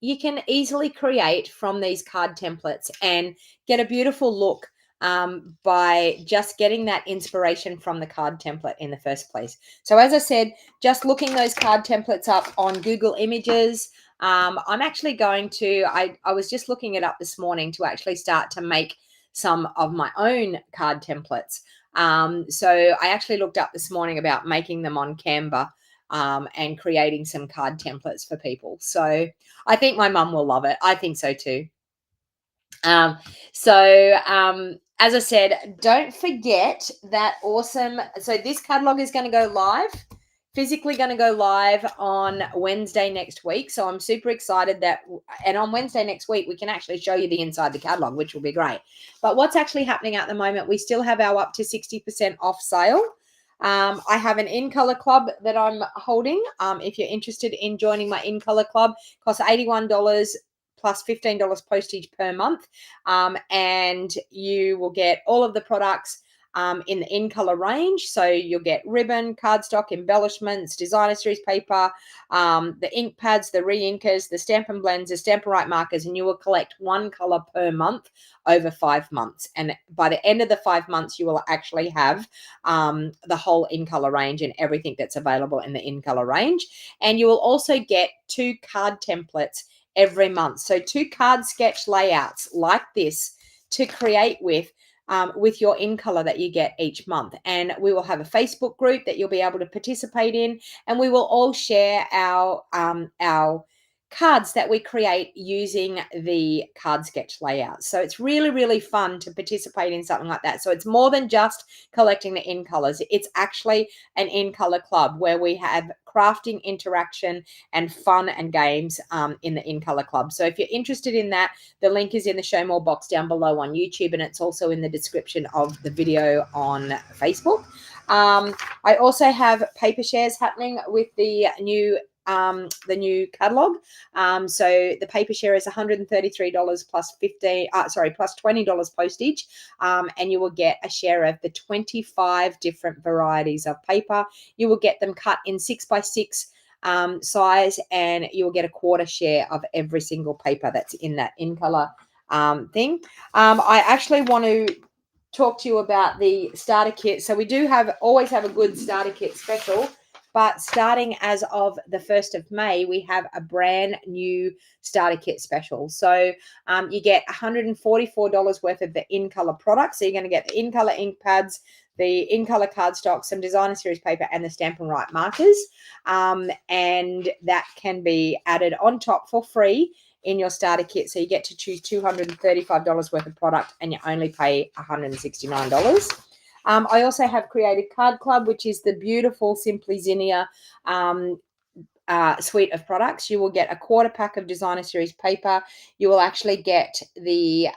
you can easily create from these card templates and get a beautiful look by just getting that inspiration from the card template in the first place. So as I said, just looking those card templates up on Google Images. I'm actually going to, I was just looking it up this morning to actually start to make some of my own card templates. So I actually looked up this morning about making them on Canva and creating some card templates for people. So I think my mum will love it. I think so too. As I said, don't forget that awesome. So this catalog is going to go live physically going to go live on Wednesday next week. So I'm super excited and on Wednesday next week, we can actually show you the inside the catalog, which will be great. But what's actually happening at the moment, we still have our up to 60% off sale. I have an in-color club that I'm holding. If you're interested in joining my in-color club, it costs $81 plus $15 postage per month. And you will get all of the products in the in-color range. So you'll get ribbon, cardstock, embellishments, designer series paper, the ink pads, the re-inkers, the Stampin' Blends, the Stampin' Right markers, and you will collect one color per month over 5 months. And by the end of the 5 months, you will actually have the whole in-color range and everything that's available in the in-color range. And you will also get 2 card templates every month. So 2 card sketch layouts like this to create with your in color that you get each month. And we will have a Facebook group that you'll be able to participate in, and we will all share our cards that we create using the card sketch layout. So it's really, really fun to participate in something like that. So it's more than just collecting the in colors. It's actually an in color club where we have crafting, interaction, and fun and games in the in color club. So if you're interested in that, the link is in the show more box down below on YouTube, and it's also in the description of the video on Facebook. I also have paper shares happening with the new catalog. So the paper share is $133 plus plus $20 postage, and you will get a share of the 25 different varieties of paper. You will get them cut in 6x6 size, and you will get a quarter share of every single paper that's in that in color thing. I actually want to talk to you about the starter kit. So we do always have a good starter kit special. But starting as of the 1st of May, we have a brand new starter kit special. So you get $144 worth of the in-color products. So you're going to get the in-color ink pads, the in-color cardstock, some designer series paper, and the Stampin' Right markers. And that can be added on top for free in your starter kit. So you get to choose $235 worth of product, and you only pay $169. I also have Creative Card Club, which is the beautiful Simply Zinnia suite of products. You will get a quarter pack of designer series paper. You will actually get the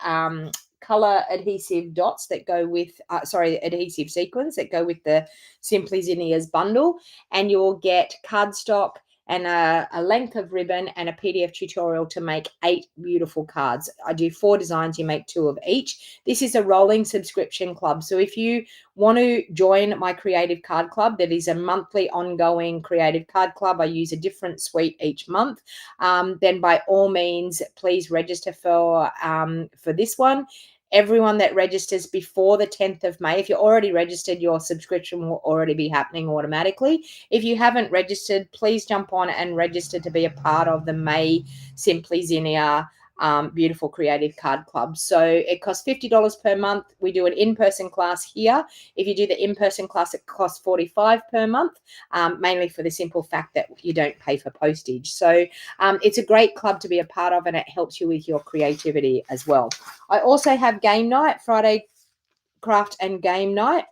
color adhesive dots that go with, adhesive sequins that go with the Simply Zinnia's bundle. And you will get cardstock and a length of ribbon and a PDF tutorial to make 8 beautiful cards. I do 4 designs, you make 2 of each. This is a rolling subscription club. So if you want to join my Creative Card Club, that is a monthly ongoing Creative Card Club. I use a different suite each month. Then by all means, please register for this one. Everyone that registers before the 10th of May, if you're already registered, your subscription will already be happening automatically. If you haven't registered, please jump on and register to be a part of the May Simply Zinnia beautiful Creative Card Club. So it costs $50 per month. We do an in-person class here. If you do the in-person class, it costs $45 per month, mainly for the simple fact that you don't pay for postage. So it's a great club to be a part of, and it helps you with your creativity as well. I also have game night, Friday craft and game night.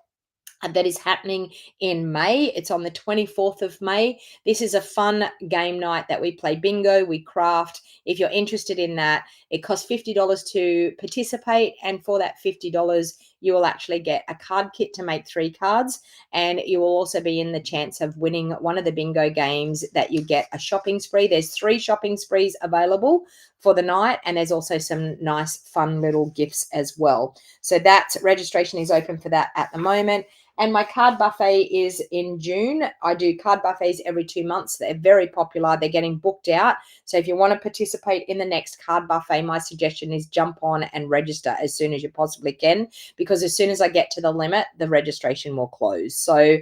That is happening in May. It's on the 24th of May. This is a fun game night that we play bingo, we craft. If you're interested in that, it costs $50 to participate. And for that $50, you will actually get a card kit to make 3 cards. And you will also be in the chance of winning one of the bingo games that you get a shopping spree. There's 3 shopping sprees available for the night. And there's also some nice, fun little gifts as well. So that registration is open for that at the moment. And my card buffet is in June. I do card buffets every 2 months. They're very popular. They're getting booked out. So if you want to participate in the next card buffet, my suggestion is jump on and register as soon as you possibly can, because as soon as I get to the limit, the registration will close. So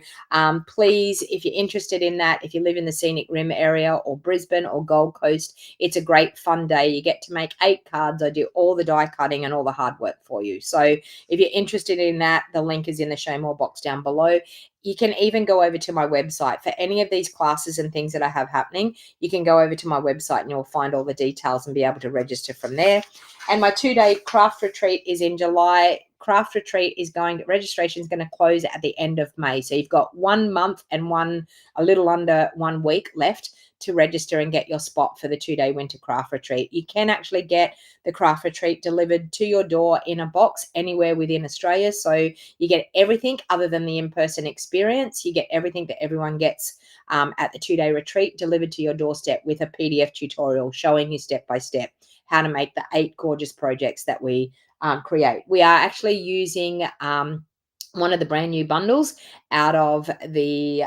please, if you're interested in that, if you live in the Scenic Rim area or Brisbane or Gold Coast, it's a great fun day. You get to make 8 cards. I do all the die cutting and all the hard work for you. So if you're interested in that, the link is in the show more box down below. You can even go over to my website for any of these classes and things that I have happening. You can go over to my website and you'll find all the details and be able to register from there. And my 2-day craft retreat is in July. craft retreat registration is going to close at the end of May. So you've got 1 month and a little under 1 week left to register and get your spot for the 2-day winter craft retreat. You can actually get the craft retreat delivered to your door in a box anywhere within Australia. So you get everything other than the in-person experience. You get everything that everyone gets at the 2-day retreat delivered to your doorstep with a PDF tutorial showing you step by step how to make the 8 gorgeous projects that we create. We are actually using one of the brand new bundles out of the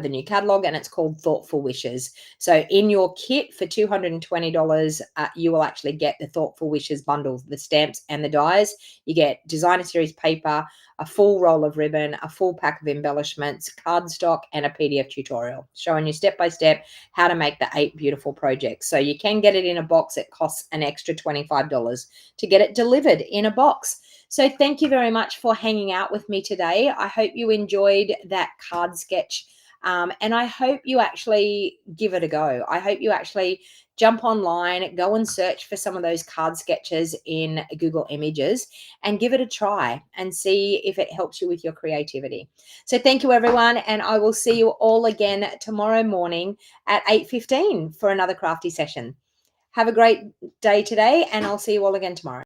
new catalog, and it's called Thoughtful Wishes. So in your kit for $220, you will actually get the Thoughtful Wishes bundle, the stamps and the dies. You get designer series paper, a full roll of ribbon, a full pack of embellishments, cardstock, and a PDF tutorial showing you step by step how to make the 8 beautiful projects. So you can get it in a box. It costs an extra $25 to get it delivered in a box. So thank you very much for hanging out with me today. I hope you enjoyed that card sketch, and I hope you actually give it a go. I hope you actually jump online, go and search for some of those card sketches in Google Images and give it a try and see if it helps you with your creativity. So thank you, everyone, and I will see you all again tomorrow morning at 8:15 for another crafty session. Have a great day today, and I'll see you all again tomorrow.